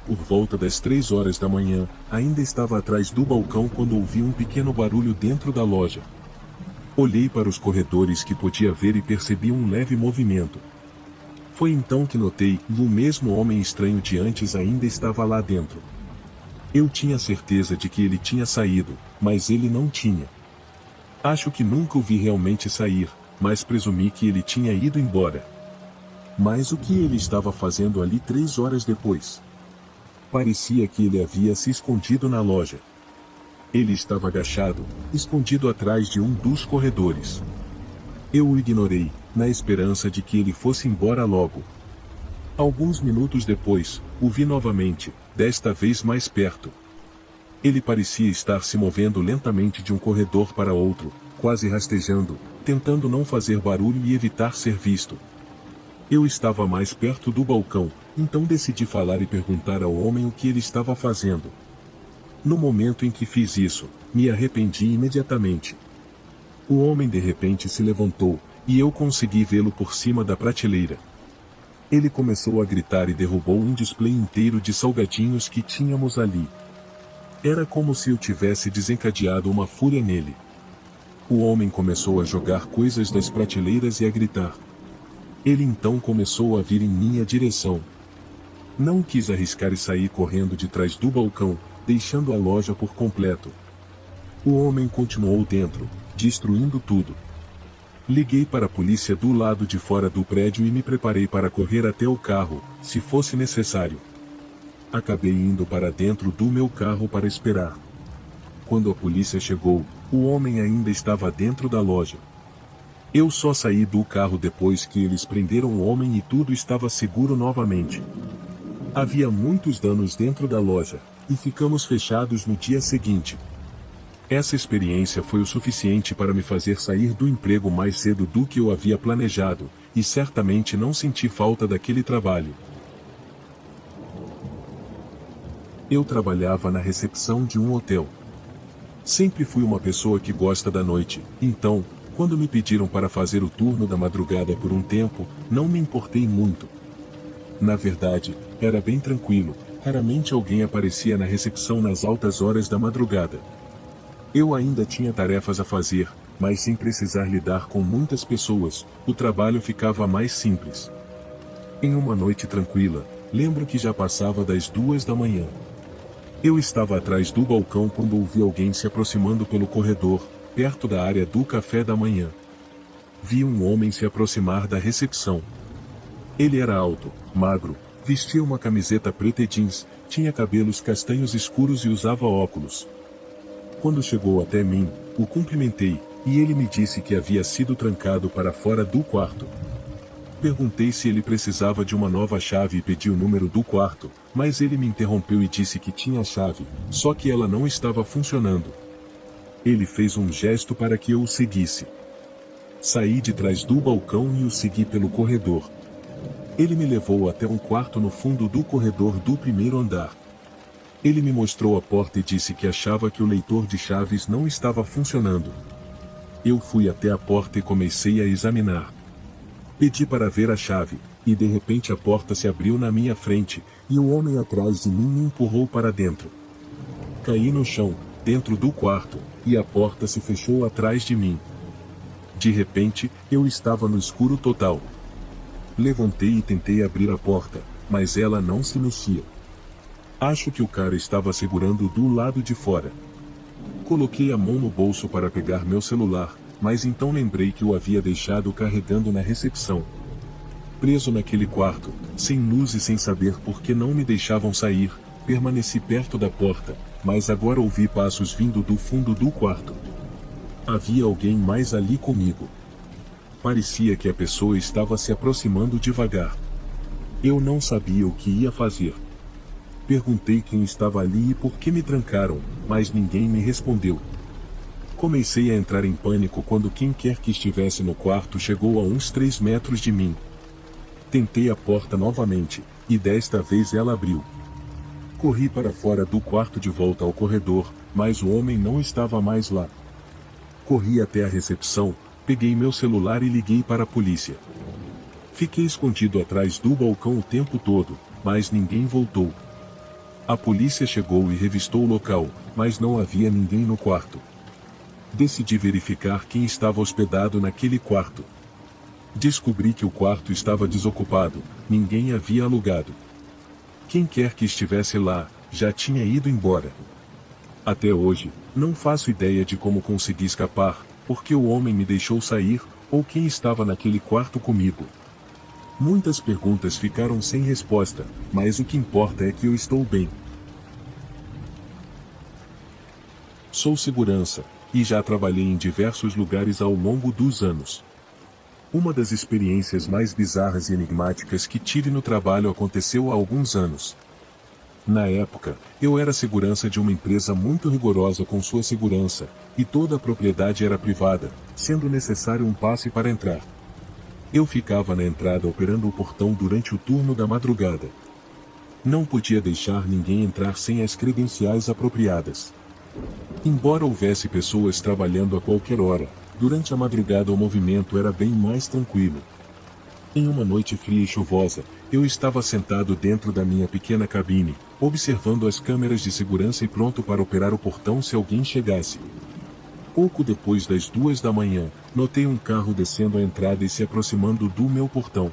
Por volta das 3 horas da manhã, ainda estava atrás do balcão quando ouvi um pequeno barulho dentro da loja. Olhei para os corredores que podia ver e percebi um leve movimento. Foi então que notei que o mesmo homem estranho de antes ainda estava lá dentro. Eu tinha certeza de que ele tinha saído, mas ele não tinha. Acho que nunca o vi realmente sair, mas presumi que ele tinha ido embora. Mas o que ele estava fazendo ali 3 horas depois? Parecia que ele havia se escondido na loja. Ele estava agachado, escondido atrás de um dos corredores. Eu o ignorei, na esperança de que ele fosse embora logo. Alguns minutos depois, o vi novamente, desta vez mais perto. Ele parecia estar se movendo lentamente de um corredor para outro, quase rastejando, tentando não fazer barulho e evitar ser visto. Eu estava mais perto do balcão, então decidi falar e perguntar ao homem o que ele estava fazendo. No momento em que fiz isso, me arrependi imediatamente. O homem de repente se levantou, e eu consegui vê-lo por cima da prateleira. Ele começou a gritar e derrubou um display inteiro de salgadinhos que tínhamos ali. Era como se eu tivesse desencadeado uma fúria nele. O homem começou a jogar coisas das prateleiras e a gritar. Ele então começou a vir em minha direção. Não quis arriscar e sair correndo de trás do balcão, deixando a loja por completo. O homem continuou dentro, destruindo tudo. Liguei para a polícia do lado de fora do prédio e me preparei para correr até o carro, se fosse necessário. Acabei indo para dentro do meu carro para esperar. Quando a polícia chegou, o homem ainda estava dentro da loja. Eu só saí do carro depois que eles prenderam o homem e tudo estava seguro novamente. Havia muitos danos dentro da loja, e ficamos fechados no dia seguinte. Essa experiência foi o suficiente para me fazer sair do emprego mais cedo do que eu havia planejado, e certamente não senti falta daquele trabalho. Eu trabalhava na recepção de um hotel. Sempre fui uma pessoa que gosta da noite, então, quando me pediram para fazer o turno da madrugada por um tempo, não me importei muito. Na verdade, era bem tranquilo, raramente alguém aparecia na recepção nas altas horas da madrugada. Eu ainda tinha tarefas a fazer, mas sem precisar lidar com muitas pessoas, o trabalho ficava mais simples. Em uma noite tranquila, lembro que já passava das 2 da manhã. Eu estava atrás do balcão quando ouvi alguém se aproximando pelo corredor, perto da área do café da manhã. Vi um homem se aproximar da recepção. Ele era alto, magro, vestia uma camiseta preta e jeans, tinha cabelos castanhos escuros e usava óculos. Quando chegou até mim, o cumprimentei, e ele me disse que havia sido trancado para fora do quarto. Perguntei se ele precisava de uma nova chave e pedi o número do quarto, mas ele me interrompeu e disse que tinha a chave, só que ela não estava funcionando. Ele fez um gesto para que eu o seguisse. Saí de trás do balcão e o segui pelo corredor. Ele me levou até um quarto no fundo do corredor do primeiro andar. Ele me mostrou a porta e disse que achava que o leitor de chaves não estava funcionando. Eu fui até a porta e comecei a examinar. Pedi para ver a chave, e de repente a porta se abriu na minha frente, e o homem atrás de mim me empurrou para dentro. Caí no chão, dentro do quarto, e a porta se fechou atrás de mim. De repente, eu estava no escuro total. Levantei e tentei abrir a porta, mas ela não se mexia. Acho que o cara estava segurando do lado de fora. Coloquei a mão no bolso para pegar meu celular, mas então lembrei que o havia deixado carregando na recepção. Preso naquele quarto, sem luz e sem saber por que não me deixavam sair, permaneci perto da porta, mas agora ouvi passos vindo do fundo do quarto. Havia alguém mais ali comigo. Parecia que a pessoa estava se aproximando devagar. Eu não sabia o que ia fazer. Perguntei quem estava ali e por que me trancaram, mas ninguém me respondeu. Comecei a entrar em pânico quando quem quer que estivesse no quarto chegou a uns 3 metros de mim. Tentei a porta novamente, e desta vez ela abriu. Corri para fora do quarto de volta ao corredor, mas o homem não estava mais lá. Corri até a recepção, peguei meu celular e liguei para a polícia. Fiquei escondido atrás do balcão o tempo todo, mas ninguém voltou. A polícia chegou e revistou o local, mas não havia ninguém no quarto. Decidi verificar quem estava hospedado naquele quarto. Descobri que o quarto estava desocupado, ninguém havia alugado. Quem quer que estivesse lá, já tinha ido embora. Até hoje, não faço ideia de como consegui escapar, porque o homem me deixou sair, ou quem estava naquele quarto comigo. Muitas perguntas ficaram sem resposta, mas o que importa é que eu estou bem. Sou segurança, e já trabalhei em diversos lugares ao longo dos anos. Uma das experiências mais bizarras e enigmáticas que tive no trabalho aconteceu há alguns anos. Na época, eu era segurança de uma empresa muito rigorosa com sua segurança, e toda a propriedade era privada, sendo necessário um passe para entrar. Eu ficava na entrada operando o portão durante o turno da madrugada. Não podia deixar ninguém entrar sem as credenciais apropriadas. Embora houvesse pessoas trabalhando a qualquer hora, durante a madrugada o movimento era bem mais tranquilo. Em uma noite fria e chuvosa, eu estava sentado dentro da minha pequena cabine, observando as câmeras de segurança e pronto para operar o portão se alguém chegasse. Pouco depois das 2 da manhã, notei um carro descendo a entrada e se aproximando do meu portão.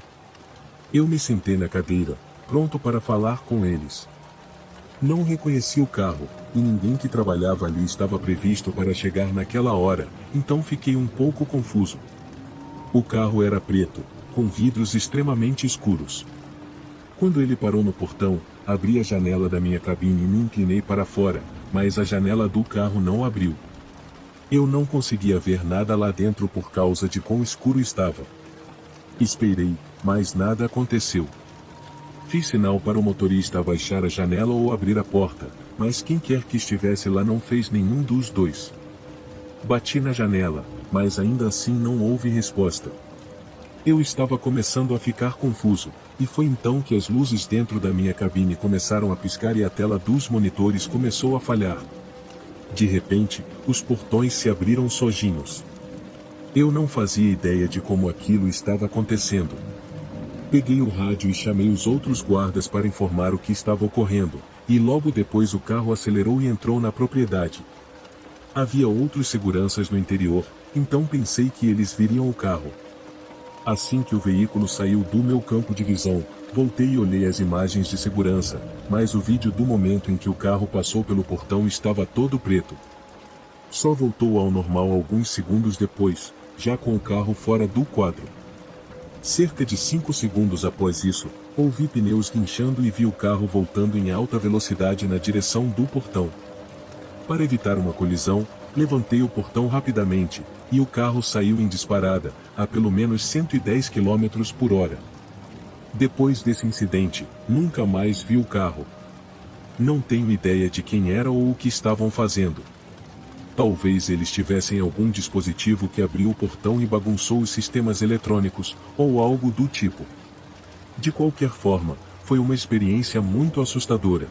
Eu me sentei na cadeira, pronto para falar com eles. Não reconheci o carro, e ninguém que trabalhava ali estava previsto para chegar naquela hora, então fiquei um pouco confuso. O carro era preto, com vidros extremamente escuros. Quando ele parou no portão, abri a janela da minha cabine e me inclinei para fora, mas a janela do carro não abriu. Eu não conseguia ver nada lá dentro por causa de quão escuro estava. Esperei, mas nada aconteceu. Fiz sinal para o motorista abaixar a janela ou abrir a porta, mas quem quer que estivesse lá não fez nenhum dos dois. Bati na janela, mas ainda assim não houve resposta. Eu estava começando a ficar confuso, e foi então que as luzes dentro da minha cabine começaram a piscar e a tela dos monitores começou a falhar. De repente, os portões se abriram sozinhos. Eu não fazia ideia de como aquilo estava acontecendo. Peguei o rádio e chamei os outros guardas para informar o que estava ocorrendo, e logo depois o carro acelerou e entrou na propriedade. Havia outros seguranças no interior, então pensei que eles viriam o carro. Assim que o veículo saiu do meu campo de visão, voltei e olhei as imagens de segurança, mas o vídeo do momento em que o carro passou pelo portão estava todo preto. Só voltou ao normal alguns segundos depois, já com o carro fora do quadro. Cerca de 5 segundos após isso, ouvi pneus guinchando e vi o carro voltando em alta velocidade na direção do portão. Para evitar uma colisão, levantei o portão rapidamente, e o carro saiu em disparada, a pelo menos 110 km por hora. Depois desse incidente, nunca mais vi o carro. Não tenho ideia de quem era ou o que estavam fazendo. Talvez eles tivessem algum dispositivo que abriu o portão e bagunçou os sistemas eletrônicos, ou algo do tipo. De qualquer forma, foi uma experiência muito assustadora.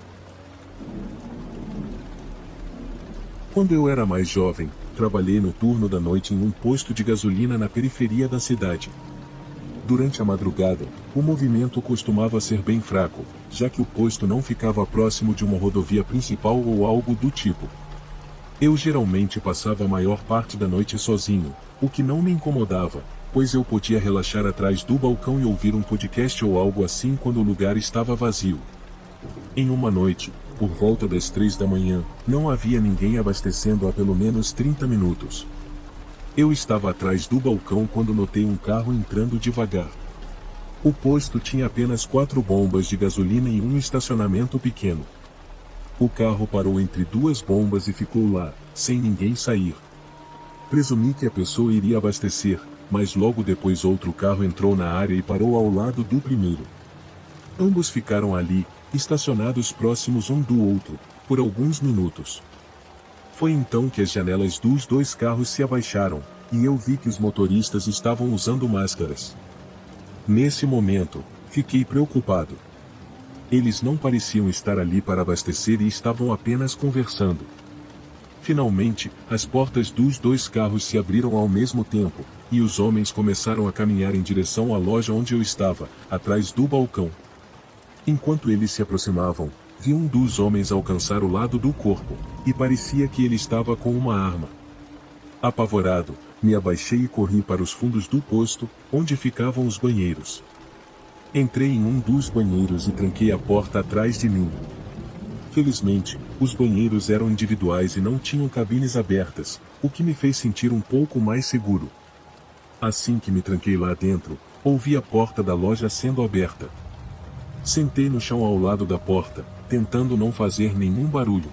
Quando eu era mais jovem, trabalhei no turno da noite em um posto de gasolina na periferia da cidade. Durante a madrugada, o movimento costumava ser bem fraco, já que o posto não ficava próximo de uma rodovia principal ou algo do tipo. Eu geralmente passava a maior parte da noite sozinho, o que não me incomodava, pois eu podia relaxar atrás do balcão e ouvir um podcast ou algo assim quando o lugar estava vazio. Em uma noite, por volta das 3 da manhã, não havia ninguém abastecendo há pelo menos 30 minutos. Eu estava atrás do balcão quando notei um carro entrando devagar. O posto tinha apenas 4 bombas de gasolina e um estacionamento pequeno. O carro parou entre 2 bombas e ficou lá, sem ninguém sair. Presumi que a pessoa iria abastecer, mas logo depois outro carro entrou na área e parou ao lado do primeiro. Ambos ficaram ali, estacionados próximos um do outro, por alguns minutos. Foi então que as janelas dos dois carros se abaixaram, e eu vi que os motoristas estavam usando máscaras. Nesse momento, fiquei preocupado. Eles não pareciam estar ali para abastecer e estavam apenas conversando. Finalmente, as portas dos dois carros se abriram ao mesmo tempo, e os homens começaram a caminhar em direção à loja onde eu estava, atrás do balcão. Enquanto eles se aproximavam, vi um dos homens alcançar o lado do corpo, e parecia que ele estava com uma arma. Apavorado, me abaixei e corri para os fundos do posto, onde ficavam os banheiros. Entrei em um dos banheiros e tranquei a porta atrás de mim. Felizmente, os banheiros eram individuais e não tinham cabines abertas, o que me fez sentir um pouco mais seguro. Assim que me tranquei lá dentro, ouvi a porta da loja sendo aberta. Sentei no chão ao lado da porta, tentando não fazer nenhum barulho.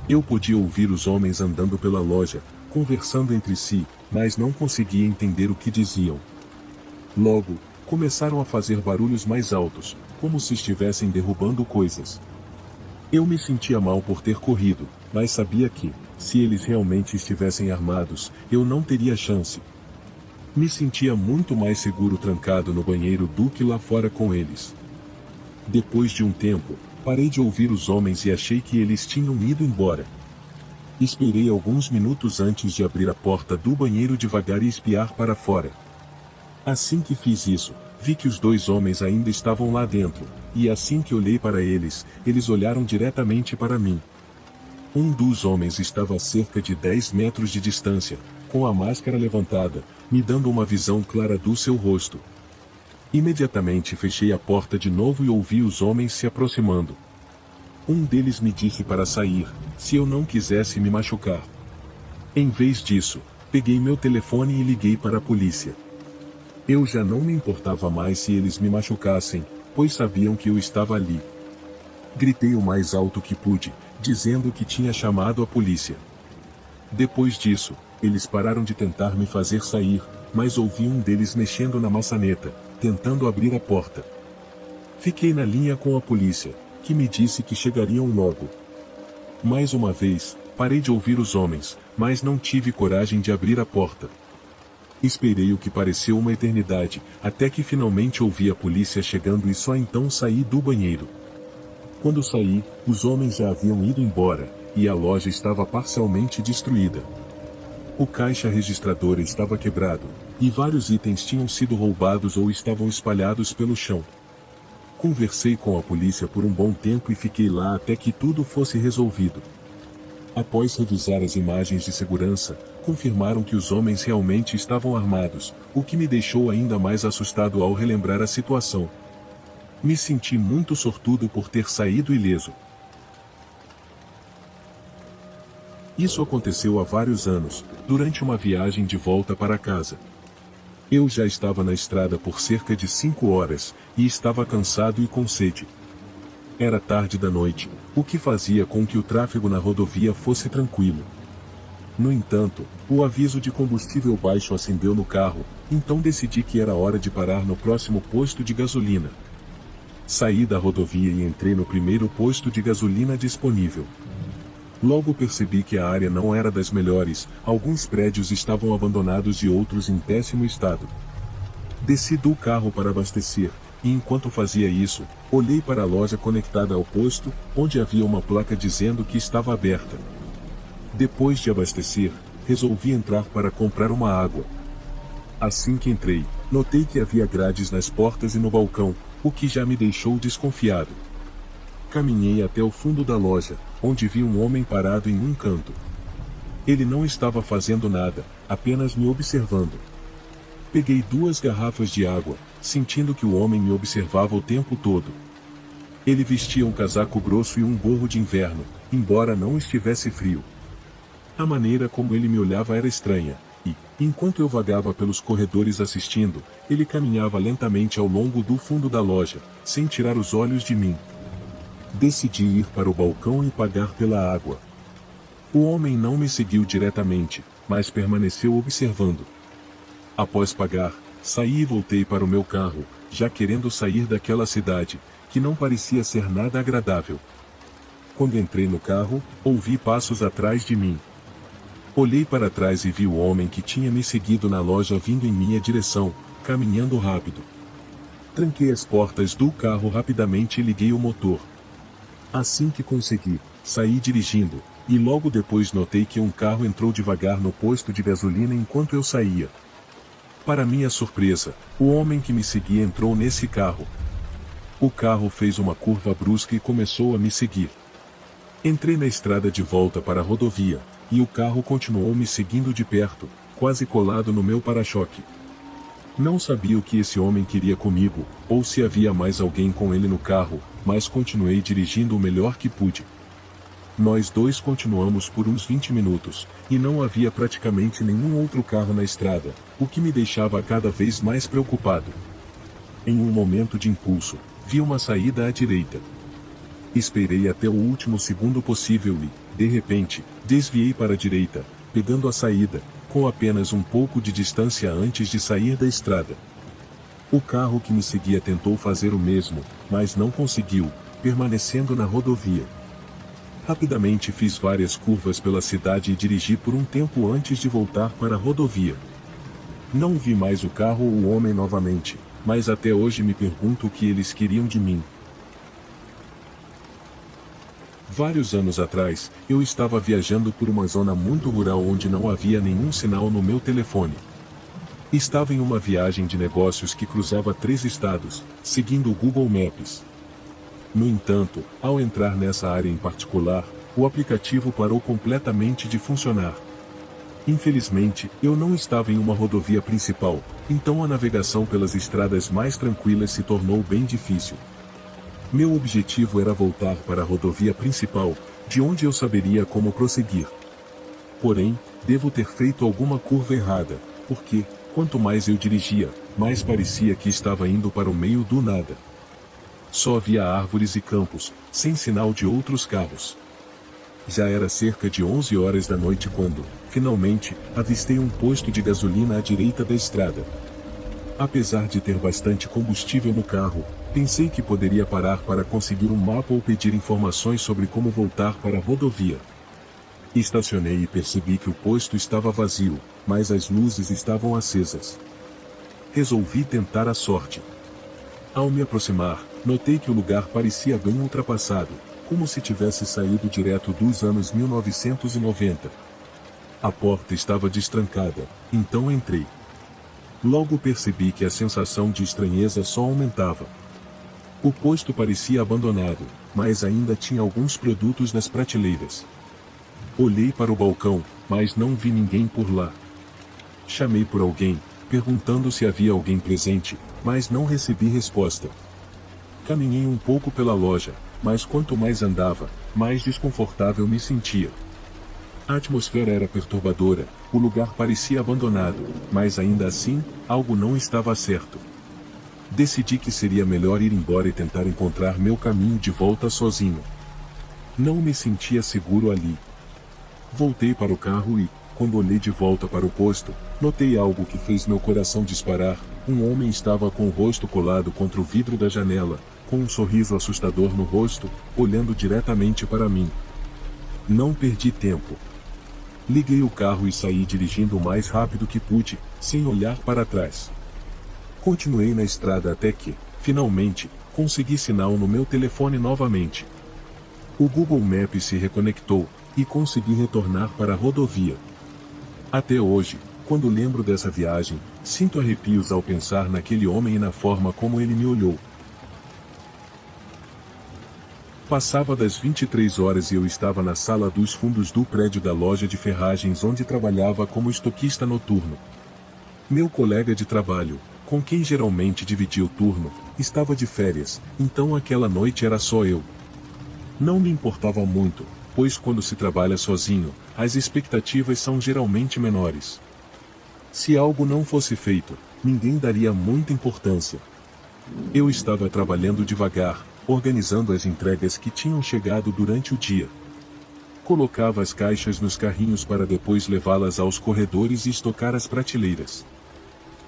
Eu podia ouvir os homens andando pela loja, conversando entre si, mas não conseguia entender o que diziam. Logo, começaram a fazer barulhos mais altos, como se estivessem derrubando coisas. Eu me sentia mal por ter corrido, mas sabia que, se eles realmente estivessem armados, eu não teria chance. Me sentia muito mais seguro trancado no banheiro do que lá fora com eles. Depois de um tempo, parei de ouvir os homens e achei que eles tinham ido embora. Esperei alguns minutos antes de abrir a porta do banheiro devagar e espiar para fora. Assim que fiz isso, vi que os dois homens ainda estavam lá dentro, e assim que olhei para eles, eles olharam diretamente para mim. Um dos homens estava a cerca de 10 metros de distância, com a máscara levantada, me dando uma visão clara do seu rosto. Imediatamente fechei a porta de novo e ouvi os homens se aproximando. Um deles me disse para sair, se eu não quisesse me machucar. Em vez disso, peguei meu telefone e liguei para a polícia. Eu já não me importava mais se eles me machucassem, pois sabiam que eu estava ali. Gritei o mais alto que pude, dizendo que tinha chamado a polícia. Depois disso, eles pararam de tentar me fazer sair, mas ouvi um deles mexendo na maçaneta, tentando abrir a porta. Fiquei na linha com a polícia, que me disse que chegariam logo. Mais uma vez, parei de ouvir os homens, mas não tive coragem de abrir a porta. Esperei o que pareceu uma eternidade, até que finalmente ouvi a polícia chegando e só então saí do banheiro. Quando saí, os homens já haviam ido embora, e a loja estava parcialmente destruída. O caixa registrador estava quebrado, e vários itens tinham sido roubados ou estavam espalhados pelo chão. Conversei com a polícia por um bom tempo e fiquei lá até que tudo fosse resolvido. Após revisar as imagens de segurança, confirmaram que os homens realmente estavam armados, o que me deixou ainda mais assustado ao relembrar a situação. Me senti muito sortudo por ter saído ileso. Isso aconteceu há vários anos, durante uma viagem de volta para casa. Eu já estava na estrada por cerca de 5 horas, e estava cansado e com sede. Era tarde da noite, o que fazia com que o tráfego na rodovia fosse tranquilo. No entanto, o aviso de combustível baixo acendeu no carro, então decidi que era hora de parar no próximo posto de gasolina. Saí da rodovia e entrei no primeiro posto de gasolina disponível. Logo percebi que a área não era das melhores, alguns prédios estavam abandonados e outros em péssimo estado. Desci do carro para abastecer, e enquanto fazia isso, olhei para a loja conectada ao posto, onde havia uma placa dizendo que estava aberta. Depois de abastecer, resolvi entrar para comprar uma água. Assim que entrei, notei que havia grades nas portas e no balcão, o que já me deixou desconfiado. Caminhei até o fundo da loja, onde vi um homem parado em um canto. Ele não estava fazendo nada, apenas me observando. Peguei 2 garrafas de água, sentindo que o homem me observava o tempo todo. Ele vestia um casaco grosso e um gorro de inverno, embora não estivesse frio. A maneira como ele me olhava era estranha, e, enquanto eu vagava pelos corredores assistindo, ele caminhava lentamente ao longo do fundo da loja, sem tirar os olhos de mim. Decidi ir para o balcão e pagar pela água. O homem não me seguiu diretamente, mas permaneceu observando. Após pagar, saí e voltei para o meu carro, já querendo sair daquela cidade, que não parecia ser nada agradável. Quando entrei no carro, ouvi passos atrás de mim. Olhei para trás e vi o homem que tinha me seguido na loja vindo em minha direção, caminhando rápido. Tranquei as portas do carro rapidamente e liguei o motor. Assim que consegui, saí dirigindo, e logo depois notei que um carro entrou devagar no posto de gasolina enquanto eu saía. Para minha surpresa, o homem que me seguia entrou nesse carro. O carro fez uma curva brusca e começou a me seguir. Entrei na estrada de volta para a rodovia, e o carro continuou me seguindo de perto, quase colado no meu para-choque. Não sabia o que esse homem queria comigo, ou se havia mais alguém com ele no carro, mas continuei dirigindo o melhor que pude. Nós dois continuamos por uns 20 minutos, e não havia praticamente nenhum outro carro na estrada, o que me deixava cada vez mais preocupado. Em um momento de impulso, vi uma saída à direita. Esperei até o último segundo possível e, de repente, desviei para a direita, pegando a saída, com apenas um pouco de distância antes de sair da estrada. O carro que me seguia tentou fazer o mesmo, mas não conseguiu, permanecendo na rodovia. Rapidamente fiz várias curvas pela cidade e dirigi por um tempo antes de voltar para a rodovia. Não vi mais o carro ou o homem novamente, mas até hoje me pergunto o que eles queriam de mim. Vários anos atrás, eu estava viajando por uma zona muito rural onde não havia nenhum sinal no meu telefone. Estava em uma viagem de negócios que cruzava 3 estados, seguindo o Google Maps. No entanto, ao entrar nessa área em particular, o aplicativo parou completamente de funcionar. Infelizmente, eu não estava em uma rodovia principal, então a navegação pelas estradas mais tranquilas se tornou bem difícil. Meu objetivo era voltar para a rodovia principal, de onde eu saberia como prosseguir. Porém, devo ter feito alguma curva errada, porque, quanto mais eu dirigia, mais parecia que estava indo para o meio do nada. Só havia árvores e campos, sem sinal de outros carros. Já era cerca de 11 horas da noite quando, finalmente, avistei um posto de gasolina à direita da estrada. Apesar de ter bastante combustível no carro, pensei que poderia parar para conseguir um mapa ou pedir informações sobre como voltar para a rodovia. Estacionei e percebi que o posto estava vazio, mas as luzes estavam acesas. Resolvi tentar a sorte. Ao me aproximar, notei que o lugar parecia bem ultrapassado, como se tivesse saído direto dos anos 1990. A porta estava destrancada, então entrei. Logo percebi que a sensação de estranheza só aumentava. O posto parecia abandonado, mas ainda tinha alguns produtos nas prateleiras. Olhei para o balcão, mas não vi ninguém por lá. Chamei por alguém, perguntando se havia alguém presente, mas não recebi resposta. Caminhei um pouco pela loja, mas quanto mais andava, mais desconfortável me sentia. A atmosfera era perturbadora, o lugar parecia abandonado, mas ainda assim, algo não estava certo. Decidi que seria melhor ir embora e tentar encontrar meu caminho de volta sozinho. Não me sentia seguro ali. Voltei para o carro e, quando olhei de volta para o posto, notei algo que fez meu coração disparar. Um homem estava com o rosto colado contra o vidro da janela, com um sorriso assustador no rosto, olhando diretamente para mim. Não perdi tempo. Liguei o carro e saí dirigindo o mais rápido que pude, sem olhar para trás. Continuei na estrada até que, finalmente, consegui sinal no meu telefone novamente. O Google Maps se reconectou, e consegui retornar para a rodovia. Até hoje, quando lembro dessa viagem, sinto arrepios ao pensar naquele homem e na forma como ele me olhou. Passava das 23 horas e eu estava na sala dos fundos do prédio da loja de ferragens onde trabalhava como estoquista noturno. Meu colega de trabalho, com quem geralmente dividia o turno, estava de férias, então aquela noite era só eu. Não me importava muito, pois quando se trabalha sozinho, as expectativas são geralmente menores. Se algo não fosse feito, ninguém daria muita importância. Eu estava trabalhando devagar, organizando as entregas que tinham chegado durante o dia. Colocava as caixas nos carrinhos para depois levá-las aos corredores e estocar as prateleiras.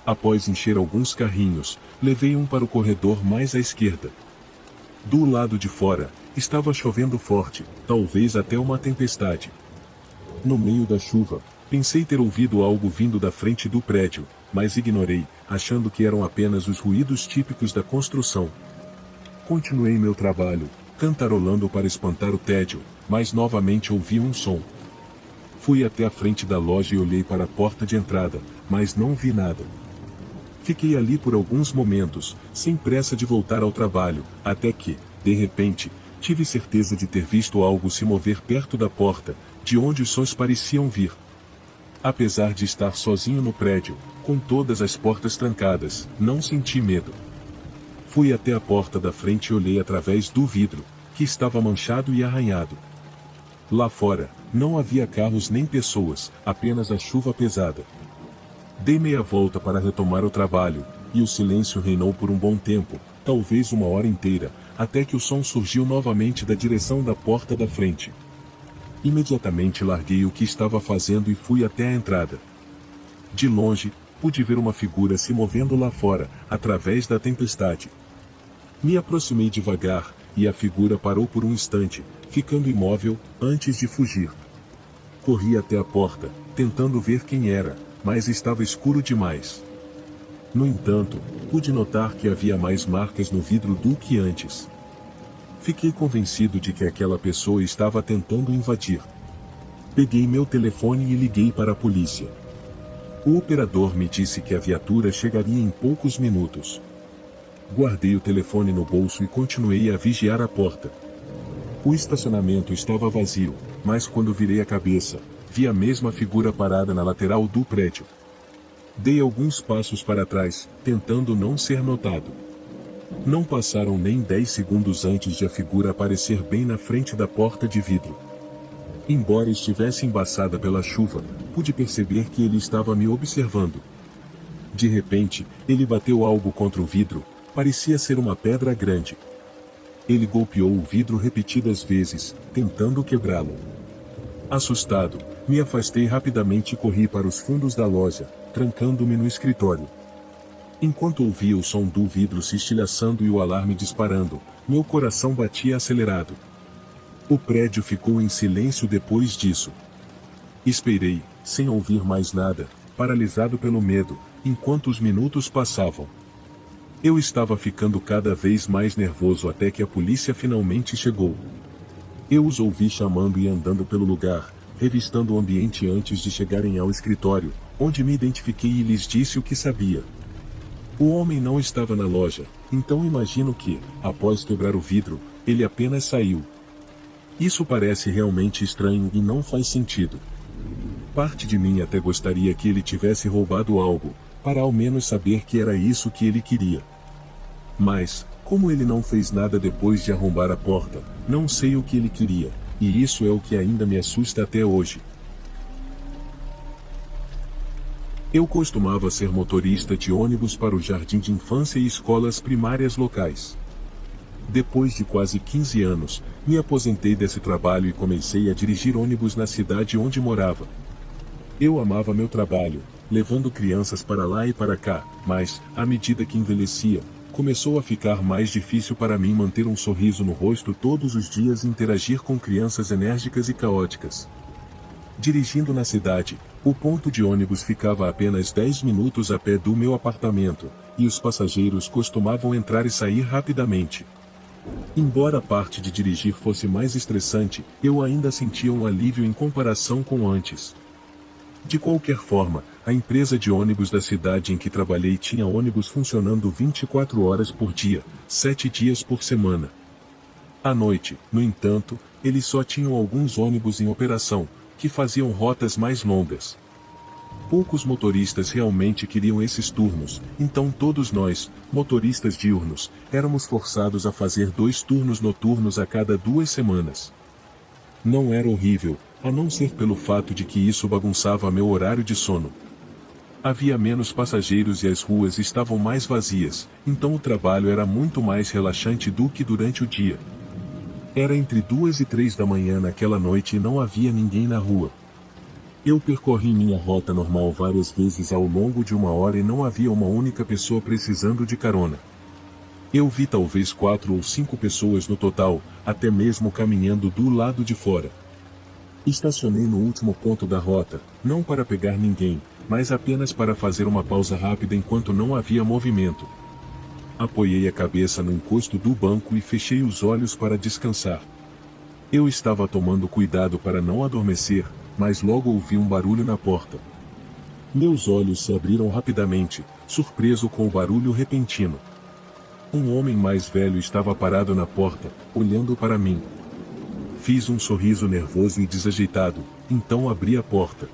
Após encher alguns carrinhos, levei um para o corredor mais à esquerda. Do lado de fora, estava chovendo forte, talvez até uma tempestade. No meio da chuva, pensei ter ouvido algo vindo da frente do prédio, mas ignorei, achando que eram apenas os ruídos típicos da construção. Continuei meu trabalho, cantarolando para espantar o tédio, mas novamente ouvi um som. Fui até a frente da loja e olhei para a porta de entrada, mas não vi nada. Fiquei ali por alguns momentos, sem pressa de voltar ao trabalho, até que, de repente, tive certeza de ter visto algo se mover perto da porta, de onde os sons pareciam vir. Apesar de estar sozinho no prédio, com todas as portas trancadas, não senti medo. Fui até a porta da frente e olhei através do vidro, que estava manchado e arranhado. Lá fora, não havia carros nem pessoas, apenas a chuva pesada. Dei meia volta para retomar o trabalho, e o silêncio reinou por um bom tempo, talvez uma hora inteira, até que o som surgiu novamente da direção da porta da frente. Imediatamente larguei o que estava fazendo e fui até a entrada. De longe, pude ver uma figura se movendo lá fora, através da tempestade. Me aproximei devagar, e a figura parou por um instante, ficando imóvel, antes de fugir. Corri até a porta, tentando ver quem era, mas estava escuro demais. No entanto, pude notar que havia mais marcas no vidro do que antes. Fiquei convencido de que aquela pessoa estava tentando invadir. Peguei meu telefone e liguei para a polícia. O operador me disse que a viatura chegaria em poucos minutos. Guardei o telefone no bolso e continuei a vigiar a porta. O estacionamento estava vazio, mas quando virei a cabeça, vi a mesma figura parada na lateral do prédio. Dei alguns passos para trás, tentando não ser notado. Não passaram nem 10 segundos antes de a figura aparecer bem na frente da porta de vidro. Embora estivesse embaçada pela chuva, pude perceber que ele estava me observando. De repente, ele bateu algo contra o vidro, parecia ser uma pedra grande. Ele golpeou o vidro repetidas vezes, tentando quebrá-lo. Assustado, me afastei rapidamente e corri para os fundos da loja, trancando-me no escritório. Enquanto ouvia o som do vidro se estilhaçando e o alarme disparando, meu coração batia acelerado. O prédio ficou em silêncio depois disso. Esperei, sem ouvir mais nada, paralisado pelo medo, enquanto os minutos passavam. Eu estava ficando cada vez mais nervoso até que a polícia finalmente chegou. Eu os ouvi chamando e andando pelo lugar, revistando o ambiente antes de chegarem ao escritório, onde me identifiquei e lhes disse o que sabia. O homem não estava na loja, então imagino que, após quebrar o vidro, ele apenas saiu. Isso parece realmente estranho e não faz sentido. Parte de mim até gostaria que ele tivesse roubado algo, para ao menos saber que era isso que ele queria. Mas, como ele não fez nada depois de arrombar a porta, não sei o que ele queria, e isso é o que ainda me assusta até hoje. Eu costumava ser motorista de ônibus para o jardim de infância e escolas primárias locais. Depois de quase 15 anos, me aposentei desse trabalho e comecei a dirigir ônibus na cidade onde morava. Eu amava meu trabalho, levando crianças para lá e para cá, mas, à medida que envelhecia, começou a ficar mais difícil para mim manter um sorriso no rosto todos os dias e interagir com crianças enérgicas e caóticas. Dirigindo na cidade, o ponto de ônibus ficava a apenas 10 minutos a pé do meu apartamento, e os passageiros costumavam entrar e sair rapidamente. Embora a parte de dirigir fosse mais estressante, eu ainda sentia um alívio em comparação com antes. De qualquer forma, a empresa de ônibus da cidade em que trabalhei tinha ônibus funcionando 24 horas por dia, 7 dias por semana. À noite, no entanto, eles só tinham alguns ônibus em operação, que faziam rotas mais longas. Poucos motoristas realmente queriam esses turnos, então todos nós, motoristas diurnos, éramos forçados a fazer 2 turnos noturnos a cada 2 semanas. Não era horrível, a não ser pelo fato de que isso bagunçava meu horário de sono. Havia menos passageiros e as ruas estavam mais vazias, então o trabalho era muito mais relaxante do que durante o dia. Era entre 2 e 3 da manhã naquela noite e não havia ninguém na rua. Eu percorri minha rota normal várias vezes ao longo de 1 hora e não havia uma única pessoa precisando de carona. Eu vi talvez 4 ou 5 pessoas no total, até mesmo caminhando do lado de fora. Estacionei no último ponto da rota, não para pegar ninguém, mas apenas para fazer uma pausa rápida enquanto não havia movimento. Apoiei a cabeça no encosto do banco e fechei os olhos para descansar. Eu estava tomando cuidado para não adormecer, mas logo ouvi um barulho na porta. Meus olhos se abriram rapidamente, surpreso com o barulho repentino. Um homem mais velho estava parado na porta, olhando para mim. Fiz um sorriso nervoso e desajeitado, então abri a porta.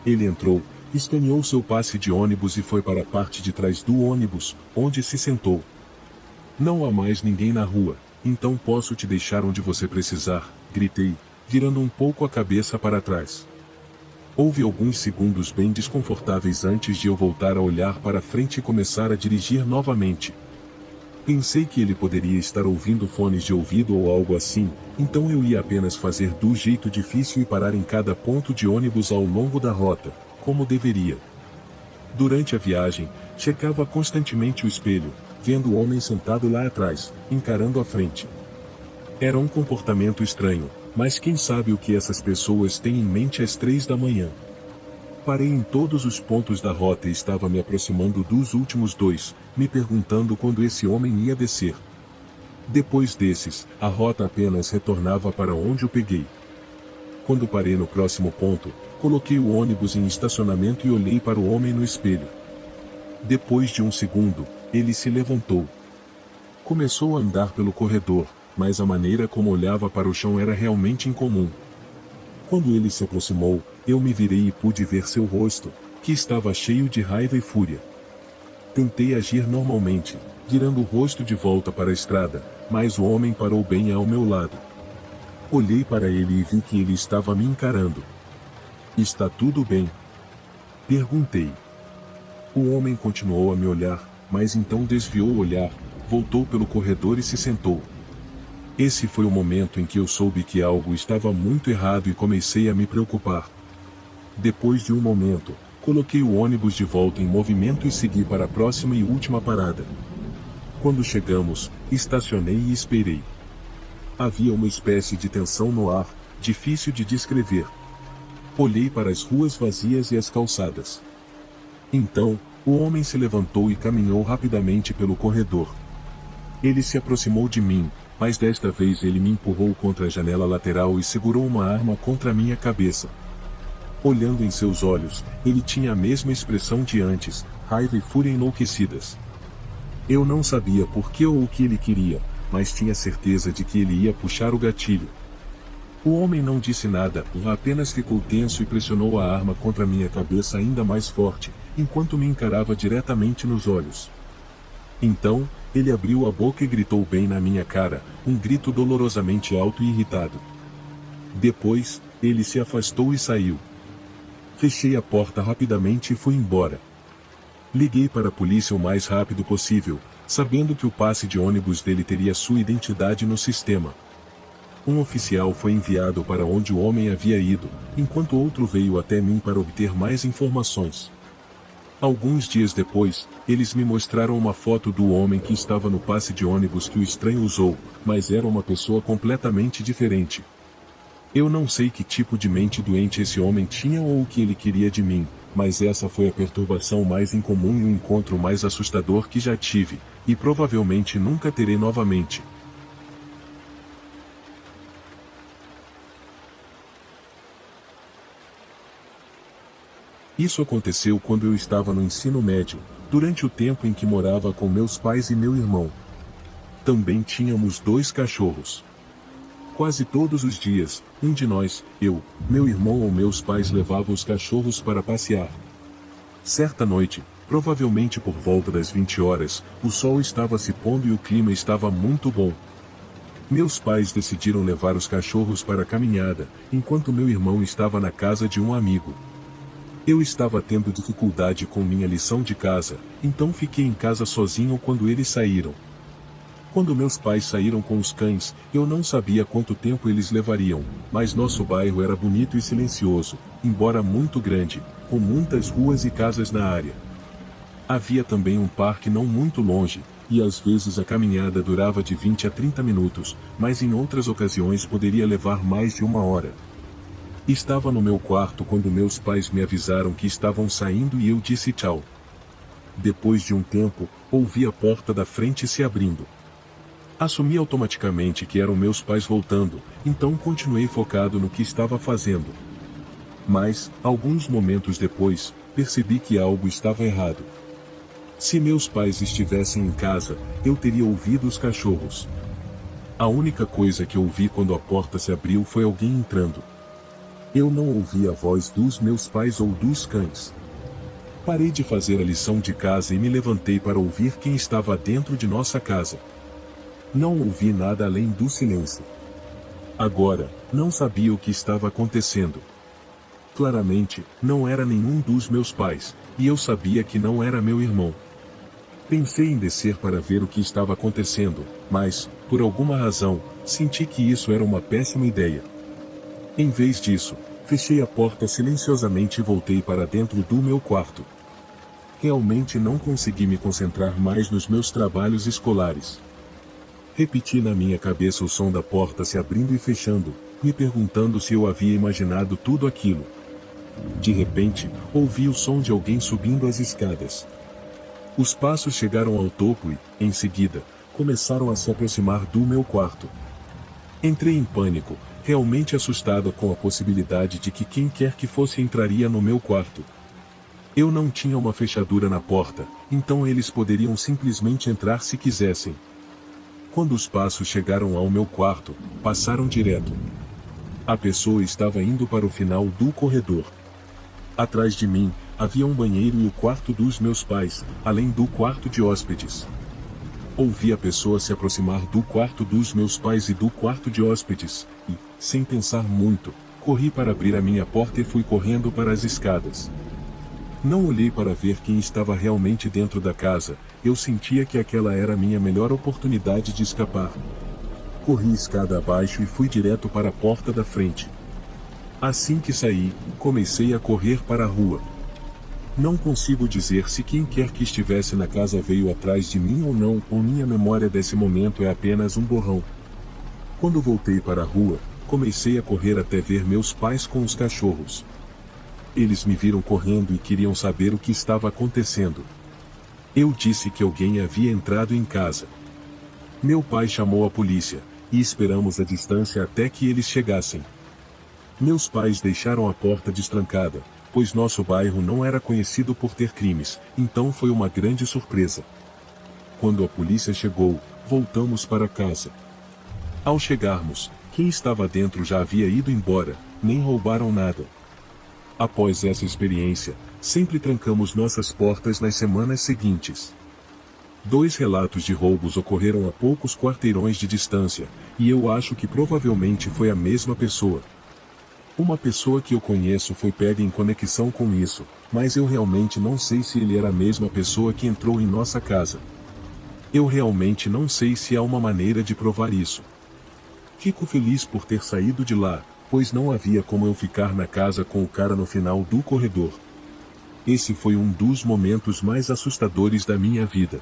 Ele entrou, escaneou seu passe de ônibus e foi para a parte de trás do ônibus, onde se sentou. Não há mais ninguém na rua, então posso te deixar onde você precisar, gritei, virando um pouco a cabeça para trás. Houve alguns segundos bem desconfortáveis antes de eu voltar a olhar para frente e começar a dirigir novamente. Pensei que ele poderia estar ouvindo fones de ouvido ou algo assim, então eu ia apenas fazer do jeito difícil e parar em cada ponto de ônibus ao longo da rota, como deveria. Durante a viagem, checava constantemente o espelho, vendo o homem sentado lá atrás, encarando a frente. Era um comportamento estranho, mas quem sabe o que essas pessoas têm em mente às 3 da manhã. Parei em todos os pontos da rota e estava me aproximando dos últimos 2, me perguntando quando esse homem ia descer. Depois desses, a rota apenas retornava para onde eu peguei. Quando parei no próximo ponto, coloquei o ônibus em estacionamento e olhei para o homem no espelho. Depois de um segundo, ele se levantou. Começou a andar pelo corredor, mas a maneira como olhava para o chão era realmente incomum. Quando ele se aproximou, eu me virei e pude ver seu rosto, que estava cheio de raiva e fúria. Tentei agir normalmente, virando o rosto de volta para a estrada, mas o homem parou bem ao meu lado. Olhei para ele e vi que ele estava me encarando. Está tudo bem? Perguntei. O homem continuou a me olhar, mas então desviou o olhar, voltou pelo corredor e se sentou. Esse foi o momento em que eu soube que algo estava muito errado e comecei a me preocupar. Depois de um momento, coloquei o ônibus de volta em movimento e segui para a próxima e última parada. Quando chegamos, estacionei e esperei. Havia uma espécie de tensão no ar, difícil de descrever. Olhei para as ruas vazias e as calçadas. Então, o homem se levantou e caminhou rapidamente pelo corredor. Ele se aproximou de mim, mas desta vez ele me empurrou contra a janela lateral e segurou uma arma contra minha cabeça. Olhando em seus olhos, ele tinha a mesma expressão de antes, raiva e fúria enlouquecidas. Eu não sabia por que ou o que ele queria, mas tinha certeza de que ele ia puxar o gatilho. O homem não disse nada, apenas ficou tenso e pressionou a arma contra minha cabeça ainda mais forte, enquanto me encarava diretamente nos olhos. Então, ele abriu a boca e gritou bem na minha cara, um grito dolorosamente alto e irritado. Depois, ele se afastou e saiu. Fechei a porta rapidamente e fui embora. Liguei para a polícia o mais rápido possível, sabendo que o passe de ônibus dele teria sua identidade no sistema. Um oficial foi enviado para onde o homem havia ido, enquanto outro veio até mim para obter mais informações. Alguns dias depois, eles me mostraram uma foto do homem que estava no passe de ônibus que o estranho usou, mas era uma pessoa completamente diferente. Eu não sei que tipo de mente doente esse homem tinha ou o que ele queria de mim, mas essa foi a perturbação mais incomum e o encontro mais assustador que já tive, e provavelmente nunca terei novamente. Isso aconteceu quando eu estava no ensino médio, durante o tempo em que morava com meus pais e meu irmão. Também tínhamos 2 cachorros. Quase todos os dias, um de nós, eu, meu irmão ou meus pais levavam os cachorros para passear. Certa noite, provavelmente por volta das 20 horas, o sol estava se pondo e o clima estava muito bom. Meus pais decidiram levar os cachorros para a caminhada, enquanto meu irmão estava na casa de um amigo. Eu estava tendo dificuldade com minha lição de casa, então fiquei em casa sozinho quando eles saíram. Quando meus pais saíram com os cães, eu não sabia quanto tempo eles levariam, mas nosso bairro era bonito e silencioso, embora muito grande, com muitas ruas e casas na área. Havia também um parque não muito longe, e às vezes a caminhada durava de 20 a 30 minutos, mas em outras ocasiões poderia levar mais de 1 hora. Estava no meu quarto quando meus pais me avisaram que estavam saindo e eu disse tchau. Depois de um tempo, ouvi a porta da frente se abrindo. Assumi automaticamente que eram meus pais voltando, então continuei focado no que estava fazendo. Mas, alguns momentos depois, percebi que algo estava errado. Se meus pais estivessem em casa, eu teria ouvido os cachorros. A única coisa que ouvi quando a porta se abriu foi alguém entrando. Eu não ouvi a voz dos meus pais ou dos cães. Parei de fazer a lição de casa e me levantei para ouvir quem estava dentro de nossa casa. Não ouvi nada além do silêncio. Agora, não sabia o que estava acontecendo. Claramente, não era nenhum dos meus pais, e eu sabia que não era meu irmão. Pensei em descer para ver o que estava acontecendo, mas, por alguma razão, senti que isso era uma péssima ideia. Em vez disso, fechei a porta silenciosamente e voltei para dentro do meu quarto. Realmente não consegui me concentrar mais nos meus trabalhos escolares. Repeti na minha cabeça o som da porta se abrindo e fechando, me perguntando se eu havia imaginado tudo aquilo. De repente, ouvi o som de alguém subindo as escadas. Os passos chegaram ao topo e, em seguida, começaram a se aproximar do meu quarto. Entrei em pânico, realmente assustado com a possibilidade de que quem quer que fosse entraria no meu quarto. Eu não tinha uma fechadura na porta, então eles poderiam simplesmente entrar se quisessem. Quando os passos chegaram ao meu quarto, passaram direto. A pessoa estava indo para o final do corredor. Atrás de mim, havia um banheiro e o quarto dos meus pais, além do quarto de hóspedes. Ouvi a pessoa se aproximar do quarto dos meus pais e do quarto de hóspedes, e, sem pensar muito, corri para abrir a minha porta e fui correndo para as escadas. Não olhei para ver quem estava realmente dentro da casa, eu sentia que aquela era a minha melhor oportunidade de escapar. Corri escada abaixo e fui direto para a porta da frente. Assim que saí, comecei a correr para a rua. Não consigo dizer se quem quer que estivesse na casa veio atrás de mim ou não, ou minha memória desse momento é apenas um borrão. Quando voltei para a rua, comecei a correr até ver meus pais com os cachorros. Eles me viram correndo e queriam saber o que estava acontecendo. Eu disse que alguém havia entrado em casa. Meu pai chamou a polícia, e esperamos a distância até que eles chegassem. Meus pais deixaram a porta destrancada, pois nosso bairro não era conhecido por ter crimes, então foi uma grande surpresa. Quando a polícia chegou, voltamos para casa. Ao chegarmos, quem estava dentro já havia ido embora, nem roubaram nada. Após essa experiência, sempre trancamos nossas portas nas semanas seguintes. 2 relatos de roubos ocorreram a poucos quarteirões de distância, e eu acho que provavelmente foi a mesma pessoa. Uma pessoa que eu conheço foi pega em conexão com isso, mas eu realmente não sei se ele era a mesma pessoa que entrou em nossa casa. Eu realmente não sei se há uma maneira de provar isso. Fico feliz por ter saído de lá, pois não havia como eu ficar na casa com o cara no final do corredor. Esse foi um dos momentos mais assustadores da minha vida.